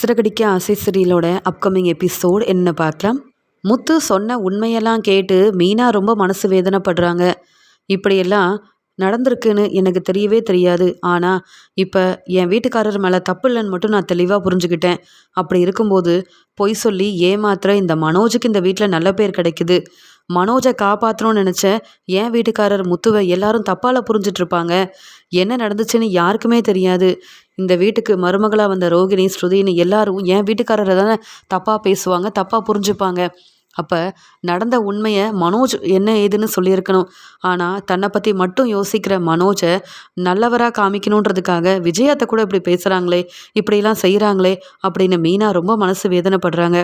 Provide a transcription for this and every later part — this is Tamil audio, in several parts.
சிறகடிக்க ஆசை சீரியலோட அப்கமிங் எபிசோட் என்ன பார்க்கலாம். முத்து சொன்ன உண்மையெல்லாம் கேட்டு மீனா ரொம்ப மனசு வேதனைப்படுறாங்க. இப்படியெல்லாம் நடந்திருக்குன்னு எனக்கு தெரியவே தெரியாது. ஆனால் இப்போ என் வீட்டுக்காரர் மேலே தப்பு இல்லைன்னு மட்டும் நான் தெளிவாக புரிஞ்சுக்கிட்டேன். அப்படி இருக்கும்போது பொய் சொல்லி ஏமாத்துற இந்த மனோஜுக்கு இந்த வீட்டில் நல்ல பேர் கிடைக்குது. மனோஜை காப்பாற்றணும்னு நினச்ச என் வீட்டுக்காரர் முத்துவை எல்லாரும் தப்பால் புரிஞ்சிட்ருப்பாங்க. என்ன நடந்துச்சுன்னு யாருக்குமே தெரியாது. இந்த வீட்டுக்கு மருமகளாக வந்த ரோகிணி ஸ்ருதின்னு எல்லாரும் என் வீட்டுக்காரரை தானே தப்பாக பேசுவாங்க, தப்பாக புரிஞ்சுப்பாங்க. அப்போ நடந்த உண்மையை மனோஜ் என்ன ஏதுன்னு சொல்லியிருக்கணும். ஆனால் தன்னை பற்றி மட்டும் யோசிக்கிற மனோஜை நல்லவராக காமிக்கணுன்றதுக்காக விஜயாத்தை கூட இப்படி பேசுகிறாங்களே, இப்படிலாம் செய்கிறாங்களே அப்படின்னு மீனா ரொம்ப மனசு வேதனைப்படுறாங்க.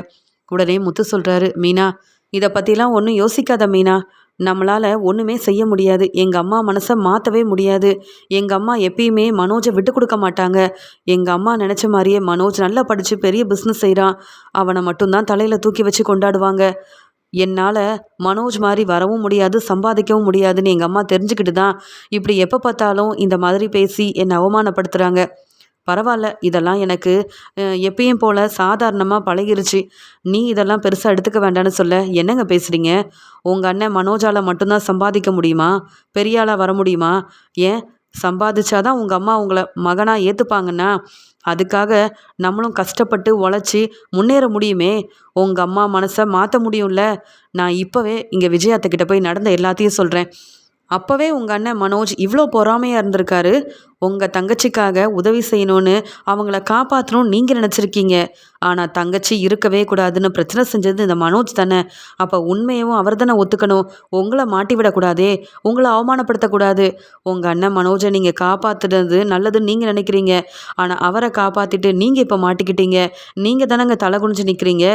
உடனே முத்து சொல்கிறாரு, மீனா இதை பற்றிலாம் ஒன்றும் யோசிக்காத மீனா. நம்மளால் ஒன்றுமே செய்ய முடியாது. எங்கள் அம்மா மனசை மாற்றவே முடியாது. எங்கள் அம்மா எப்பயுமே மனோஜை விட்டு கொடுக்க மாட்டாங்க. எங்கள் அம்மா நினச்ச மாதிரியே மனோஜ் நல்லா படித்து பெரிய பிஸ்னஸ் செய்கிறான். அவனை மட்டும்தான் தலையில் தூக்கி வச்சு கொண்டாடுவாங்க. என்னால் மனோஜ் மாதிரி வரவும் முடியாது, சம்பாதிக்கவும் முடியாதுன்னு எங்கள் அம்மா தெரிஞ்சுக்கிட்டு தான் இப்படி எப்போ பார்த்தாலும் இந்த மாதிரி பேசி என்னை அவமானப்படுத்துகிறாங்க. பரவாயில்ல, இதெல்லாம் எனக்கு எப்பயும் போல் சாதாரணமாக பழகிருச்சு. நீ இதெல்லாம் பெருசாக எடுத்துக்க வேண்டான்னு சொல்ல என்னங்க பேசுகிறீங்க? உங்கள் அண்ணன் மனோஜால் மட்டும்தான் சம்பாதிக்க முடியுமா? பெரிய ஆளாக வர முடியுமா? ஏன் சம்பாதிச்சாதான் உங்கள் அம்மா உங்களை மகனாக ஏற்றுப்பாங்கன்னா அதுக்காக நம்மளும் கஷ்டப்பட்டு உழைச்சி முன்னேற முடியுமே. உங்கள் அம்மா மனசை மாற்ற முடியும்ல. நான் இப்போவே இங்கே விஜயாத்தக்கிட்ட போய் நடந்த எல்லாத்தையும் சொல்கிறேன். அப்போவே உங்கள் அண்ணன் மனோஜ் இவ்வளோ பொறாமையாக இருந்திருக்காரு. உங்கள் தங்கச்சிக்காக உதவி செய்யணும்னு அவங்கள காப்பாற்றணும்னு நீங்கள் நினச்சிருக்கீங்க. ஆனால் தங்கச்சி இருக்கவே கூடாதுன்னு பிரச்சனை செஞ்சது இந்த மனோஜ் தானே. அப்போ உண்மையும் அவர் தானே ஒத்துக்கணும். உங்களை மாட்டி விடக்கூடாதே, உங்களை அவமானப்படுத்தக்கூடாது. உங்கள் அண்ணன் மனோஜை நீங்கள் காப்பாற்றுறது நல்லதுன்னு நீங்கள் நினைக்கிறீங்க. ஆனால் அவரை காப்பாற்றிட்டு நீங்கள் இப்போ மாட்டிக்கிட்டீங்க. நீங்கள் தானேங்க தலை குனிஞ்சு நிற்கிறீங்க.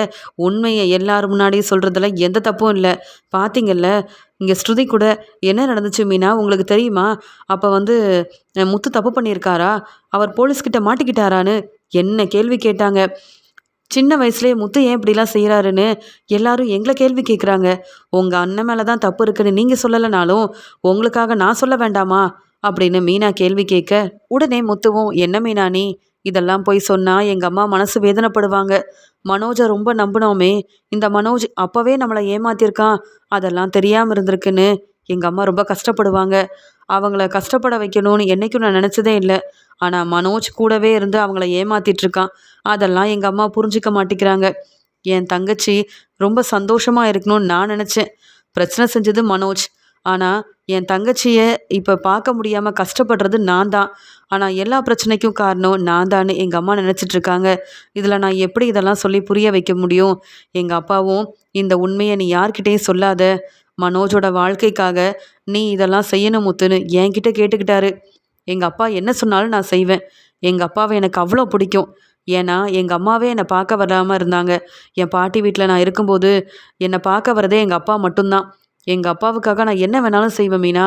உண்மையை எல்லாரும் முன்னாடியும் சொல்கிறதுல எந்த தப்பும் இல்லை. பார்த்தீங்கல்ல, இங்கே ஸ்ருதி கூட என்ன நடந்துச்சு மீனா உங்களுக்கு தெரியுமா? அப்போ முத்து தப்பு பண்ணியிருக்காரா? அவர் போலீஸ்கிட்ட மாட்டிக்கிட்டாரான்னு என்ன கேள்வி கேட்டாங்க. சின்ன வயசுலேயே முத்து ஏன் இப்படிலாம் செய்கிறாருன்னு எல்லாரும் எங்களை கேள்வி கேட்குறாங்க. உங்கள் அண்ணன் மேலே தான் தப்பு இருக்குன்னு நீங்கள் சொல்லலைனாலும் உங்களுக்காக நான் சொல்ல வேண்டாமா அப்படின்னு மீனா கேள்வி கேட்க, உடனே முத்துவும், என்ன மீனா நீ இதெல்லாம் போய் சொன்னால் எங்கள் அம்மா மனசு வேதனைப்படுவாங்க. மனோஜை ரொம்ப நம்பினோமே, இந்த மனோஜ் அப்போவே நம்மளை ஏமாத்திருக்கான். அதெல்லாம் தெரியாமல் இருந்திருக்குன்னு எங்கள் அம்மா ரொம்ப கஷ்டப்படுவாங்க. அவங்கள கஷ்டப்பட வைக்கணும்னு என்றைக்கும் நான் நினச்சதே இல்லை. ஆனால் மனோஜ் கூடவே இருந்து அவங்கள ஏமாத்திட்டுருக்கான். அதெல்லாம் எங்கள் அம்மா புரிஞ்சிக்க மாட்டேங்கிறாங்க. என் தங்கச்சி ரொம்ப சந்தோஷமாக இருக்கணும்னு நான் நினச்சேன். பிரச்சனை செஞ்சது மனோஜ். ஆனால் என் தங்கச்சியை இப்போ பார்க்க முடியாமல் கஷ்டப்படுறது நான் தான். ஆனால் எல்லா பிரச்சனைக்கும் காரணம் நான் தான்னு எங்கள் அம்மா நினச்சிட்ருக்காங்க. இதில் நான் எப்படி இதெல்லாம் சொல்லி புரிய வைக்க முடியும்? எங்கள் அப்பாவும் இந்த உண்மையை நீ யார்கிட்டையும் சொல்லாத, மனோஜோட வாழ்க்கைக்காக நீ இதெல்லாம் செய்யணும் முத்துன்னு என்கிட்ட கேட்டுக்கிட்டாரு. எங்கள் அப்பா என்ன சொன்னாலும் நான் செய்வேன். எங்கள் அப்பாவை எனக்கு அவ்வளோ பிடிக்கும். ஏன்னா எங்கள் அம்மாவே என்னை பார்க்க வராமல் இருந்தாங்க. என் பாட்டி வீட்டில் நான் இருக்கும்போது என்னை பார்க்க வரதே எங்கள் அப்பா மட்டும்தான். எங்கள் அப்பாவுக்காக நான் என்ன வேணாலும் செய்வேன் மீனா.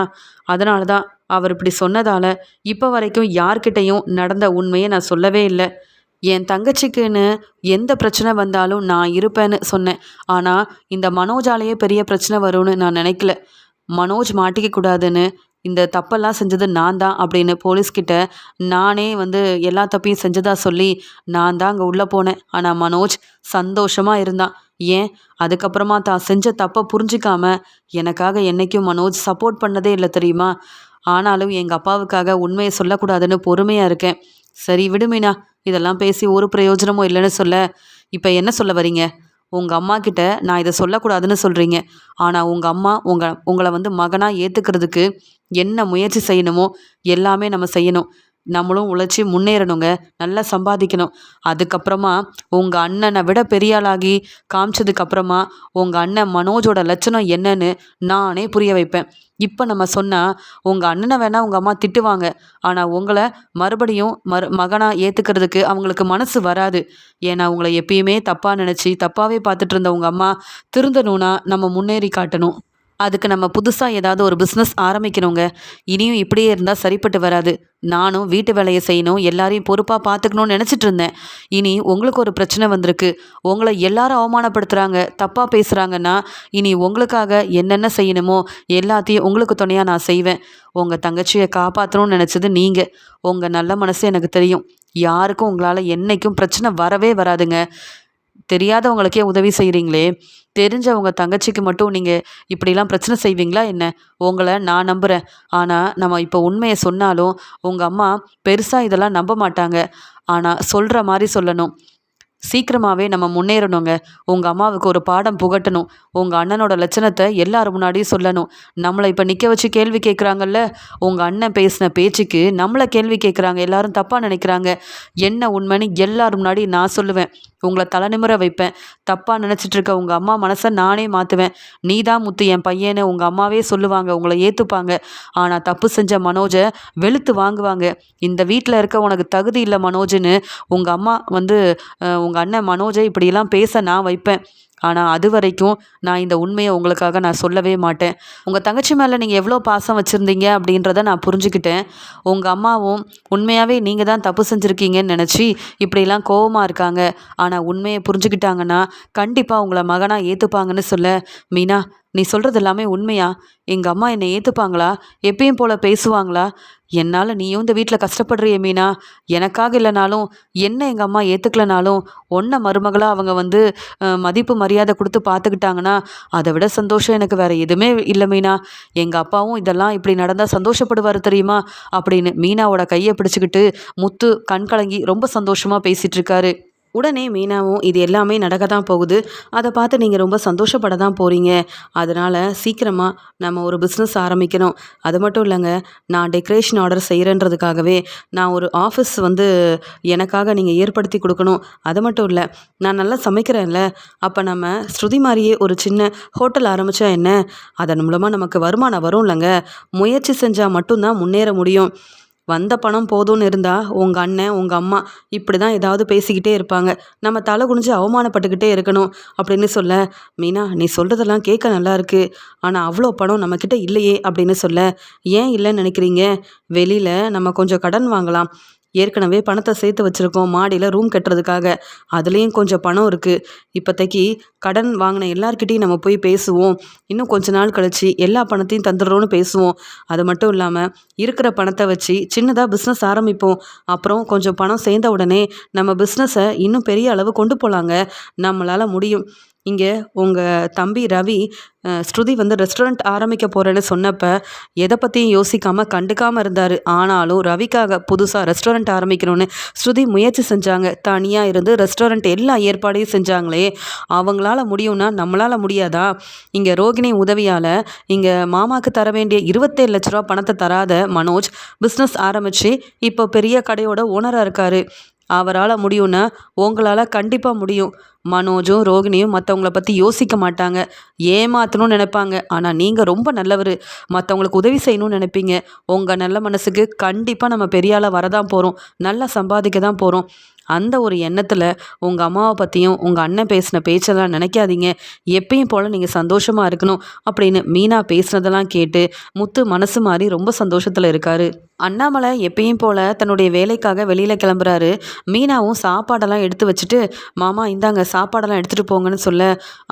அதனால தான் அவர் இப்படி சொன்னதால் இப்போ வரைக்கும் யார்கிட்டையும் நடந்த உண்மையை நான் சொல்லவே இல்லை. என் தங்கச்சிக்குன்னு எந்த பிரச்சனை வந்தாலும் நான் இருப்பேன்னு சொன்னேன். ஆனால் இந்த மனோஜாலேயே பெரிய பிரச்சனை வரும்னு நான் நினைக்கல. மனோஜ் மாட்டிக்க கூடாதுன்னு இந்த தப்பெல்லாம் செஞ்சது நான் தான் அப்படின்னு போலீஸ்கிட்ட நானே எல்லா தப்பையும் செஞ்சதாக சொல்லி நான் தான் அங்கே உள்ளே போனேன். ஆனால் மனோஜ் சந்தோஷமாக இருந்தான். ஏன் அதுக்கப்புறமா தான் செஞ்ச தப்பை புரிஞ்சிக்காம எனக்காக என்றைக்கும் மனோஜ் சப்போர்ட் பண்ணதே இல்லை தெரியுமா? ஆனாலும் எங்கள் அப்பாவுக்காக உண்மையை சொல்லக்கூடாதுன்னு பொறுமையாக இருக்கேன். சரி விடு மீனா, இதெல்லாம் பேசி ஒரு பிரயோஜனமும் இல்லைன்னு சொல்ல இப்போ என்ன சொல்ல வரீங்க? உங்கள் அம்மா கிட்ட நான் இதை சொல்லக்கூடாதுன்னு சொல்கிறீங்க. ஆனால் உங்கள் அம்மா உங்களை மகனாக ஏற்றுக்கிறதுக்கு என்ன முயற்சி செய்யணுமோ எல்லாமே நம்ம செய்யணும். நம்மளும் உழைச்சி முன்னேறணுங்க, நல்லா சம்பாதிக்கணும். அதுக்கப்புறமா உங்கள் அண்ணனை விட பெரிய ஆளாகி காமிச்சதுக்கப்புறமா உங்கள் அண்ணன் மனோஜோட லட்சணம் என்னன்னு நானே புரிய வைப்பேன். இப்போ நம்ம சொன்னால் உங்கள் அண்ணனை வேணால் உங்கள் அம்மா திட்டுவாங்க. ஆனால் உங்களை மறுபடியும் மகனாக ஏற்றுக்கிறதுக்கு அவங்களுக்கு மனசு வராது. ஏன்னா உங்களை எப்பயுமே தப்பாக நினச்சி தப்பாகவே பார்த்துட்டு இருந்த உங்கள் அம்மா திருந்தணும்னா நம்ம முன்னேறி காட்டணும். அதுக்கு நம்ம புதுசாக ஏதாவது ஒரு பிஸ்னஸ் ஆரம்பிக்கணுங்க. இனியும் இப்படியே இருந்தால் சரிப்பட்டு வராது. நானும் வீட்டு வேலையை செய்யணும், எல்லாரையும் பொறுப்பாக பார்த்துக்கணும்னு நினச்சிட்டு இருந்தேன். இனி உங்களுக்கு ஒரு பிரச்சனை வந்திருக்கு. உங்களை எல்லாரும் அவமானப்படுத்துகிறாங்க, தப்பாக பேசுகிறாங்கன்னா, இனி உங்களுக்காக என்னென்ன செய்யணுமோ எல்லாத்தையும் உங்களுக்கு துணையாக நான் செய்வேன். உங்கள் தங்கச்சியை காப்பாற்றணும்னு நினச்சது நீங்கள். உங்கள் நல்ல மனசு எனக்கு தெரியும். யாருக்கும் உங்களால் என்னைக்கும் பிரச்சனை வரவே வராதுங்க. தெரியாதவங்களுக்கே உதவி செய்கிறீங்களே, தெரிஞ்சவங்க தங்கச்சிக்கு மட்டும் நீங்கள் இப்படிலாம் பிரச்சனை செய்வீங்களா என்ன? உங்களை நான் நம்புகிறேன். ஆனால் நம்ம இப்போ உண்மையை சொன்னாலும் உங்கள் அம்மா பெருசாக இதெல்லாம் நம்ப மாட்டாங்க. ஆனால் சொல்கிற மாதிரி சொல்லணும். சீக்கிரமாகவே நம்ம முன்னேறணுங்க. உங்கள் அம்மாவுக்கு ஒரு பாடம் புகட்டணும். உங்கள் அண்ணனோட லட்சணத்தை எல்லாரும் முன்னாடியும் சொல்லணும். நம்மளை இப்போ நிற்க வச்சு கேள்வி கேட்குறாங்கல்ல, உங்கள் அண்ணன் பேசின பேச்சுக்கு நம்மளை கேள்வி கேட்குறாங்க, எல்லாரும் தப்பாக நினைக்கிறாங்க. என்ன உண்மைன்னு எல்லாரும் முன்னாடி நான் சொல்லுவேன். உங்களை தலைநிமிர வைப்பேன். தப்பாக நினச்சிட்டு இருக்க உங்கள் அம்மா மனசை நானே மாற்றுவேன். நீ தான் முத்து என் பையனை உங்கள் அம்மாவே சொல்லுவாங்க, உங்களை ஏற்றுப்பாங்க. ஆனால் தப்பு செஞ்ச மனோஜை வெளுத்து வாங்குவாங்க. இந்த வீட்டில் இருக்க உனக்கு தகுதி இல்லை மனோஜுன்னு உங்கள் அம்மா உங்கள் அண்ணன் மனோஜை இப்படியெல்லாம் பேச நான் வைப்பேன். ஆனால் அது வரைக்கும் நான் இந்த உண்மையை உங்களுக்காக நான் சொல்லவே மாட்டேன். உங்கள் தங்கச்சி மேலே நீங்கள் எவ்வளோ பாசம் வச்சுருந்தீங்க அப்படின்றத நான் புரிஞ்சுக்கிட்டேன். உங்கள் அம்மாவும் உண்மையாகவே நீங்கள் தான் தப்பு செஞ்சுருக்கீங்கன்னு நினச்சி இப்படிலாம் கோவமாக இருக்காங்க. ஆனால் உண்மையை புரிஞ்சுக்கிட்டாங்கன்னா கண்டிப்பாக உங்களை மகனாக ஏற்றுப்பாங்கன்னு சொல்ல, மீனா நீ சொல்கிறது எல்லாமே உண்மையா? எங்கள் அம்மா என்னை ஏற்றுப்பாங்களா? எப்பயும் போல் பேசுவாங்களா? என்னால் நீயும் இந்த வீட்டில் கஷ்டப்படுறிய மீனா. எனக்காக இல்லைனாலும் என்ன எங்கள் அம்மா ஏற்றுக்கலனாலும் ஒன்றை மருமகளாக அவங்க மதிப்பு மரியாதை கொடுத்து பார்த்துக்கிட்டாங்கன்னா அதை விட சந்தோஷம் எனக்கு வேறு எதுவுமே இல்லை மீனா. எங்கள் அப்பாவும் இதெல்லாம் இப்படி நடந்தால் சந்தோஷப்படுவார் தெரியுமா அப்படின்னு மீனாவோட கையை பிடிச்சிக்கிட்டு முத்து கண் கலங்கி ரொம்ப சந்தோஷமாக பேசிகிட்டு இருக்காரு. உடனே மீனாவும் இது எல்லாமே நடக்க தான் போகுது, அதை பார்த்து நீங்கள் ரொம்ப சந்தோஷப்பட தான் போகிறீங்க. அதனால் சீக்கிரமாக நம்ம ஒரு பிஸ்னஸ் ஆரம்பிக்கணும். அது மட்டும் இல்லைங்க, நான் டெக்கரேஷன் ஆர்டர் செய்கிறேன்றதுக்காகவே நான் ஒரு ஆஃபீஸ் எனக்காக நீங்கள் ஏற்படுத்தி கொடுக்கணும். அது மட்டும் இல்லை, நான் நல்லா சமைக்கிறேன்ல, அப்போ நம்ம ஸ்ருதி மாதிரியே ஒரு சின்ன ஹோட்டல் ஆரம்பித்தா என்ன? அதன் மூலமாக நமக்கு வருமானம் வரும் இல்லைங்க. முயற்சி செஞ்சால் மட்டும்தான் முன்னேற முடியும். வந்த பணம் போதும்னு இருந்தால் உங்கள் அண்ணன் உங்கள் அம்மா இப்படி தான் ஏதாவது பேசிக்கிட்டே இருப்பாங்க. நம்ம தலை குனிஞ்சு அவமானப்பட்டுக்கிட்டே இருக்கணும் அப்படின்னு சொல்ல, மீனா நீ சொல்கிறதெல்லாம் கேட்க நல்லா இருக்கு, ஆனால் அவ்வளோ பணம் நம்மக்கிட்ட இல்லையே அப்படின்னு சொல்ல, ஏன் இல்லைன்னு நினைக்கிறீங்க? வெளியில் நம்ம கொஞ்சம் கடன் வாங்கலாம். ஏற்கனவே பணத்தை சேர்த்து வச்சுருக்கோம் மாடியில் ரூம் கட்டுறதுக்காக. அதுலேயும் கொஞ்சம் பணம் இருக்குது. இப்போதைக்கு கடன் வாங்கின எல்லார்கிட்டையும் நம்ம போய் பேசுவோம். இன்னும் கொஞ்ச நாள் கழித்து எல்லா பணத்தையும் தந்துடுறோன்னு பேசுவோம். அது மட்டும் இல்லாமல் இருக்கிற பணத்தை வச்சு சின்னதாக பிஸ்னஸ் ஆரம்பிப்போம். அப்புறம் கொஞ்சம் பணம் சேர்ந்த உடனே நம்ம பிஸ்னஸை இன்னும் பெரிய அளவு கொண்டு போகலாங்க. நம்மளால் முடியும். இங்கே உங்கள் தம்பி ரவி ஸ்ருதி ரெஸ்டாரண்ட் ஆரம்பிக்க போகிறேன்னு சொன்னப்போ எதை பற்றியும் யோசிக்காமல் கண்டுக்காமல் இருந்தார். ஆனாலும் ரவிக்காக புதுசாக ரெஸ்டாரண்ட் ஆரம்பிக்கணும்னு ஸ்ருதி முயற்சி செஞ்சாங்க. தனியாக இருந்து ரெஸ்டாரண்ட் எல்லா ஏற்பாடையும் செஞ்சாங்களே, அவங்களால முடியும்னா நம்மளால் முடியாதா? இங்கே ரோகிணி உதவியால் இங்கே மாமாவுக்கு தர வேண்டிய 27 லட்ச ரூபா பணத்தை தராத மனோஜ் பிஸ்னஸ் ஆரம்பித்து இப்போ பெரிய கடையோட ஓனராக இருக்கார். அவரால் முடியும்னா உங்களால் கண்டிப்பாக முடியும். மனோஜும் ரோகிணியும் மற்றவங்கள பற்றி யோசிக்க மாட்டாங்க, ஏமாற்றணும்னு நினைப்பாங்க. ஆனால் நீங்கள் ரொம்ப நல்லவர், மற்றவங்களுக்கு உதவி செய்யணும்னு நினைப்பீங்க. உங்கள் நல்ல மனசுக்கு கண்டிப்பாக நம்ம பெரிய ஆளாக வரதான் போகிறோம், நல்லா சம்பாதிக்க தான் போகிறோம். அந்த ஒரு எண்ணத்தில் உங்கள் அம்மாவை பற்றியும் உங்கள் அண்ணன் பேசின பேச்செல்லாம் நினைக்காதீங்க. எப்பயும் போல் நீங்கள் சந்தோஷமாக இருக்கணும் அப்படின்னு மீனா பேசுனதெல்லாம் கேட்டு முத்து மனசு மாறி ரொம்ப சந்தோஷத்தில் இருக்கார். அண்ணாமலை எப்பயும் போல் தன்னுடைய வேலைக்காக வெளியில் கிளம்புறாரு. மீனாவும் சாப்பாடெல்லாம் எடுத்து வச்சுட்டு, மாமா இந்தாங்க சாப்பாடெல்லாம் எடுத்துகிட்டு போங்கன்னு சொல்ல,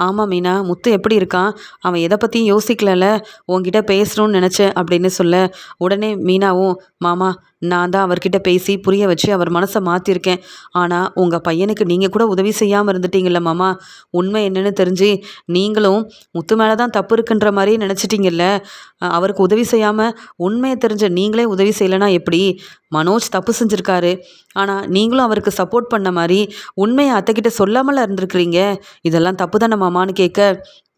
ஆமாம் மீனா முத்து எப்படி இருக்கான்? அவன் எதை பற்றியும் யோசிக்கலல்ல, உங்ககிட்ட பேசணும்னு நினச்சேன் அப்படின்னு சொல்ல, உடனே மீனாவும், மாமா நான் தான் அவர்கிட்ட பேசி புரிய வச்சு அவர் மனசை மாற்றிருக்கேன். ஆனால் உங்கள் பையனுக்கு நீங்கள் கூட உதவி செய்யாமல் இருந்துட்டீங்கல்ல மாமா. உண்மை என்னன்னு தெரிஞ்சு நீங்களும் முத்து மேலே தான் தப்பு இருக்குன்ற மாதிரி நினச்சிட்டிங்கல்ல. அவருக்கு உதவி செய்யாமல் உண்மையை தெரிஞ்ச நீங்களே உதவி செய்யலைன்னா எப்படி? மனோஜ் தப்பு செஞ்சுருக்காரு, ஆனால் நீங்களும் அவருக்கு சப்போர்ட் பண்ண மாதிரி உண்மையை அத்தைக்கிட்ட சொல்லாமல் இருந்திருக்கிறீங்க. இதெல்லாம் தப்பு தானே மாமான்னு கேட்க,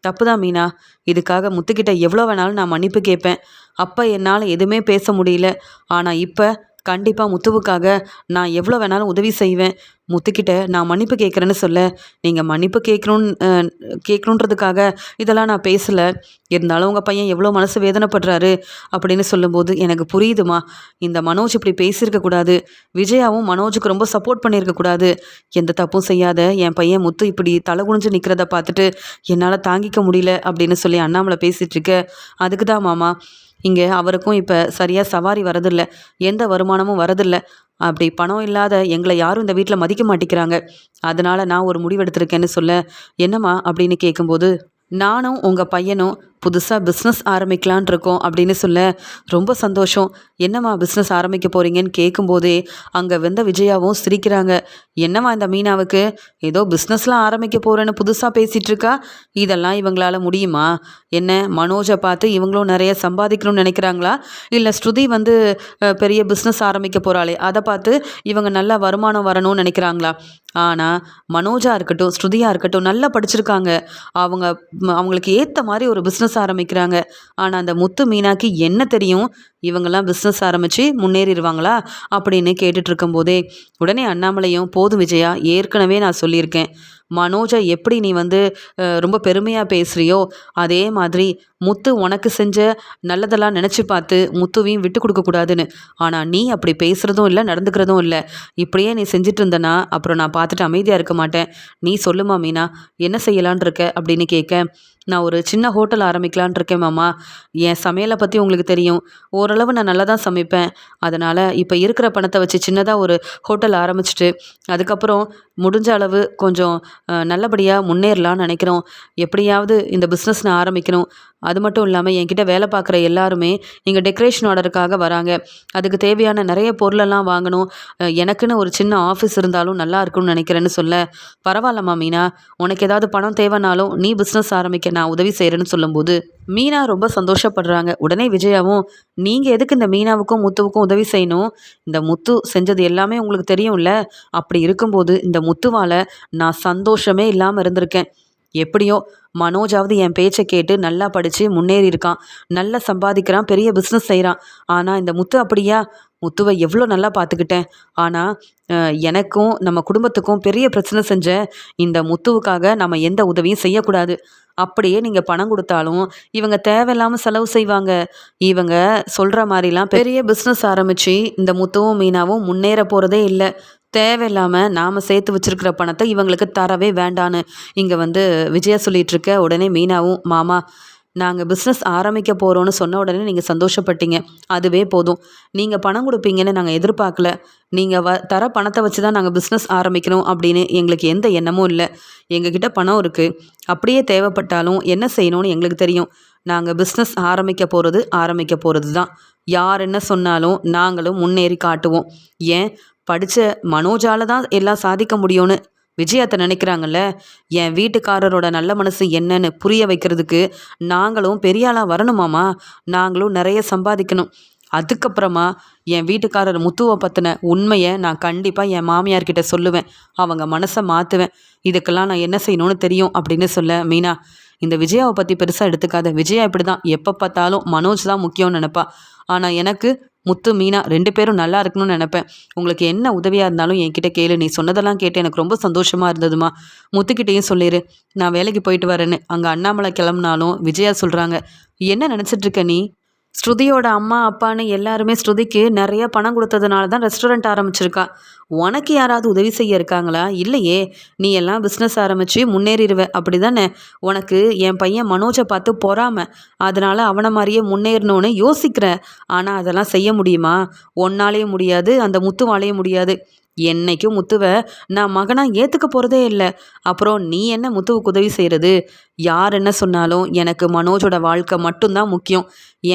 தப்பு தான் மீனா, இதுக்காக முத்துக்கிட்ட எவ்வளோ வேணாலும் நான் மன்னிப்பு கேட்பேன். அப்போ என்னால் எதுவுமே பேச முடியல, ஆனால் இப்போ கண்டிப்பாக முத்துவுக்காக நான் எவ்வளோ வேணாலும் உதவி செய்வேன். முத்துக்கிட்ட நான் மன்னிப்பு கேட்குறேன்னு சொல்ல, நீங்கள் மன்னிப்பு கேட்கணுன்றதுக்காக இதெல்லாம் நான் பேசலை. இருந்தாலும் உங்கள் பையன் எவ்வளோ மனசு வேதனைப்படுறாரு அப்படின்னு சொல்லும்போது, எனக்கு புரியுதுமா. இந்த மனோஜ் இப்படி பேசியிருக்கக்கூடாது. விஜயாவும் மனோஜுக்கு ரொம்ப சப்போர்ட் பண்ணியிருக்கக்கூடாது. எந்த தப்பும் செய்யாத என் பையன் முத்து இப்படி தலை குனிஞ்சு நிற்கிறத பார்த்துட்டு என்னால் தாங்கிக்க முடியல அப்படின்னு சொல்லி அண்ணாமலை பேசிகிட்ருக்க, அதுக்கு தான் மாமா இங்கே அவருக்கும் இப்போ சரியாக சவாரி வரதில்ல, எந்த வருமானமும் வரதில்ல. அப்படி பணம் இல்லாத எங்களை யாரும் இந்த வீட்டில் மதிக்க மாட்டேங்கிறாங்க. அதனால் நான் ஒரு முடிவெடுத்திருக்கேன்னு சொல்ல, என்னம்மா அப்படின்னு கேட்கும்போது, நானும் உங்கள் பையனும் புதுசாக பிஸ்னஸ் ஆரம்பிக்கலான் இருக்கோம் அப்படின்னு சொல்ல, ரொம்ப சந்தோஷம். என்னம்மா பிஸ்னஸ் ஆரம்பிக்க போகிறீங்கன்னு கேட்கும்போதே அங்கே வந்த விஜயாவும் சிரிக்கிறாங்க. என்னம்மா இந்த மீனாவுக்கு ஏதோ பிஸ்னஸ்லாம் ஆரம்பிக்க போகிறேன்னு புதுசாக பேசிகிட்டு இருக்கா. இதெல்லாம் இவங்களால முடியுமா? என்ன மனோஜை பார்த்து இவங்களும் நிறைய சம்பாதிக்கணும்னு நினைக்கிறாங்களா? இல்லை ஸ்ருதி வந்து பெரிய பிஸ்னஸ் ஆரம்பிக்க போகிறாளே அதை பார்த்து இவங்க நல்ல வருமானம் வரணும்னு நினைக்கிறாங்களா? ஆனால் மனோஜா இருக்கட்டும், ஸ்ருதியாக இருக்கட்டும், நல்லா படிச்சிருக்காங்க. அவங்களுக்கு ஏற்ற மாதிரி ஒரு பிஸ்னஸ் ஆரம்பிக்கிறாங்க. ஆனால் அந்த முத்து மீனாக்கு என்ன தெரியும்? இவங்கெல்லாம் பிஸ்னஸ் ஆரம்பித்து முன்னேறிடுவாங்களா அப்படின்னு கேட்டுட்டு இருக்கும்போதே உடனே அண்ணாமலையும், போதும் விஜயா, ஏற்கனவே நான் சொல்லியிருக்கேன். மனோஜை எப்படி நீ வந்து ரொம்ப பெருமையாக பேசுகிறியோ அதே மாதிரி முத்து உனக்கு செஞ்ச நல்லதெல்லாம் நினச்சி பார்த்து முத்துவையும் விட்டு கொடுக்கக்கூடாதுன்னு. ஆனால் நீ அப்படி பேசுகிறதும் இல்லை, நடந்துக்கிறதும் இல்லை. இப்படியே நீ செஞ்சுட்டு இருந்தனா அப்புறம் நான் பார்த்துட்டு அமைதியாக இருக்க மாட்டேன். நீ சொல்லுமா மீனா, என்ன செய்யலான் இருக்க அப்படின்னு கேட்க, நான் ஒரு சின்ன ஹோட்டல் ஆரம்பிக்கலான் இருக்கேன் மாமா. என் சமையலை பற்றி உங்களுக்கு தெரியும். ஓரளவு நான் நல்லா தான் சமைப்பேன். அதனால் இப்போ இருக்கிற பணத்தை வச்சு சின்னதாக ஒரு ஹோட்டல் ஆரம்பிச்சிட்டு அதுக்கப்புறம் முடிஞ்ச அளவு கொஞ்சம் நல்லபடியாக முன்னேறலான்னு நினைக்கிறோம். எப்படியாவது இந்த பிஸ்னஸ் நான் ஆரம்பிக்கணும். அது மட்டும் இல்லாமல் என்கிட்ட வேலை பார்க்குற எல்லாருமே இங்கே டெக்கரேஷன் ஆர்டருக்காக வராங்க. அதுக்கு தேவையான நிறைய பொருளெல்லாம் வாங்கணும். எனக்குன்னு ஒரு சின்ன ஆஃபீஸ் இருந்தாலும் நல்லா இருக்கும்னு நினைக்கிறேன்னு சொல்ல, பரவாயில்லம்மா மீனா, உனக்கு ஏதாவது பணம் தேவைனாலும் நீ பிஸ்னஸ் ஆரம்பிக்க நான் உதவி செய்கிறேன்னு சொல்லும்போது மீனா ரொம்ப சந்தோஷப்படுறாங்க. உடனே விஜயாவும், நீங்கள் எதுக்கு இந்த மீனாவுக்கும் முத்துவுக்கும் உதவி செய்யணும்? இந்த முத்து செஞ்சது எல்லாமே உங்களுக்கு தெரியும்ல. அப்படி இருக்கும்போது இந்த முத்துவால் நான் சந்தோஷமே இல்லாமல் இருந்திருக்கேன். எப்படியோ மனோஜாவது என் பேச்சை கேட்டு நல்லா படித்து முன்னேறி இருக்கான், நல்லா சம்பாதிக்கிறான், பெரிய பிஸ்னஸ் செய்கிறான். ஆனால் இந்த முத்து அப்படியா? முத்துவை எவ்வளோ நல்லா பார்த்துக்கிட்டேன். ஆனால் எனக்கும் நம்ம குடும்பத்துக்கும் பெரிய பிரச்சனை செஞ்ச இந்த முத்துவுக்காக நம்ம எந்த உதவியும் செய்யக்கூடாது. அப்படியே நீங்கள் பணம் கொடுத்தாலும் இவங்க தேவையில்லாமல் செலவு செய்வாங்க. இவங்க சொல்கிற மாதிரிலாம் பெரிய பிஸ்னஸ் ஆரம்பித்து இந்த முத்துவும் மீனாவும் முன்னேற போகிறதே இல்லை. தேவையில்லாமல் நாம் சேர்த்து வச்சுருக்கிற பணத்தை இவங்களுக்கு தரவே வேண்டான்னு இங்கே வந்து விஜயா சொல்லிகிட்ருக்க. உடனே மீனாவும், மாமா, நாங்கள் பிஸ்னஸ் ஆரம்பிக்க போகிறோன்னு சொன்ன உடனே நீங்கள் சந்தோஷப்பட்டீங்க, அதுவே போதும். நீங்கள் பணம் கொடுப்பீங்கன்னு நாங்கள் எதிர்பார்க்கல. நீங்கள் தர பணத்தை வச்சு தான் நாங்கள் பிஸ்னஸ் ஆரம்பிக்கணும் அப்படின்னு எங்களுக்கு எந்த எண்ணமும் இல்லை. எங்ககிட்ட பணம் இருக்குது. அப்படியே தேவைப்பட்டாலும் என்ன செய்யணும்னு எங்களுக்கு தெரியும். நாங்கள் பிஸ்னஸ் ஆரம்பிக்க போகிறது தான். யார் என்ன சொன்னாலும் நாங்களும் முன்னேறி காட்டுவோம். ஏன் படித்த மனோஜால தான் எல்லாம் சாதிக்க முடியும்னு விஜயாத்தை நினைக்கிறாங்கல்ல. என் வீட்டுக்காரரோட நல்ல மனசு என்னன்னு புரிய வைக்கிறதுக்கு நாங்களும் பெரியாளாக வரணுமாமா. நாங்களும் நிறைய சம்பாதிக்கணும். அதுக்கப்புறமா என் வீட்டுக்காரர் முத்துவை பற்றின உண்மையை நான் கண்டிப்பாக என் மாமியார்கிட்ட சொல்லுவேன். அவங்க மனசை மாற்றுவேன். இதுக்கெல்லாம் நான் என்ன செய்யணும்னு தெரியும் அப்படின்னு சொல்ல, மீனா, இந்த விஜயாவை பற்றி பெருசாக எடுத்துக்காத. விஜயா இப்படி தான், எப்போ பார்த்தாலும் மனோஜ் தான் முக்கியம்னு நினைப்பா. ஆனால் எனக்கு முத்து, மீனா 2 பேரும் நல்லா இருக்கணும்னு நினப்பேன். உங்களுக்கு என்ன உதவியாக இருந்தாலும் என்கிட்ட கேளு. நீ சொன்னதெல்லாம் கேட்டு எனக்கு ரொம்ப சந்தோஷமாக இருந்ததுமா. முத்துக்கிட்டேயும் சொல்லிடு நான் வேலைக்கு போயிட்டு வரேன்னு. அங்கே அண்ணாமலை கிளம்புனாலும் விஜயா சொல்கிறாங்க, என்ன நினச்சிட்ருக்க நீ? ஸ்ருதியோட அம்மா அப்பான்னு எல்லாருமே ஸ்ருதிக்கு நிறைய பணம் கொடுத்ததுனால தான் ரெஸ்டாரண்ட் ஆரம்பிச்சிருக்கா. உனக்கு யாராவது உதவி செய்ய இருக்காங்களா? இல்லையே. நீ எல்லாம் பிஸ்னஸ் ஆரம்பித்து முன்னேறிடுவ, அப்படி தானே? உனக்கு என் பையன் மனோஜை பார்த்து பொறாம, அதனால் அவனை மாதிரியே முன்னேறணும்னு யோசிக்கிற. ஆனால் அதெல்லாம் செய்ய முடியுமா? ஒன்னாலேயும் முடியாது, அந்த முத்துவாலேயும் முடியாது. என்னைக்கும் முத்துவை நான் மகனாக ஏற்றுக்க போகிறதே இல்லை. அப்புறம் நீ என்ன முத்துவுக்கு உதவி செய்கிறது? யார் என்ன சொன்னாலும் எனக்கு மனோஜோட வாழ்க்கை மட்டும்தான் முக்கியம்.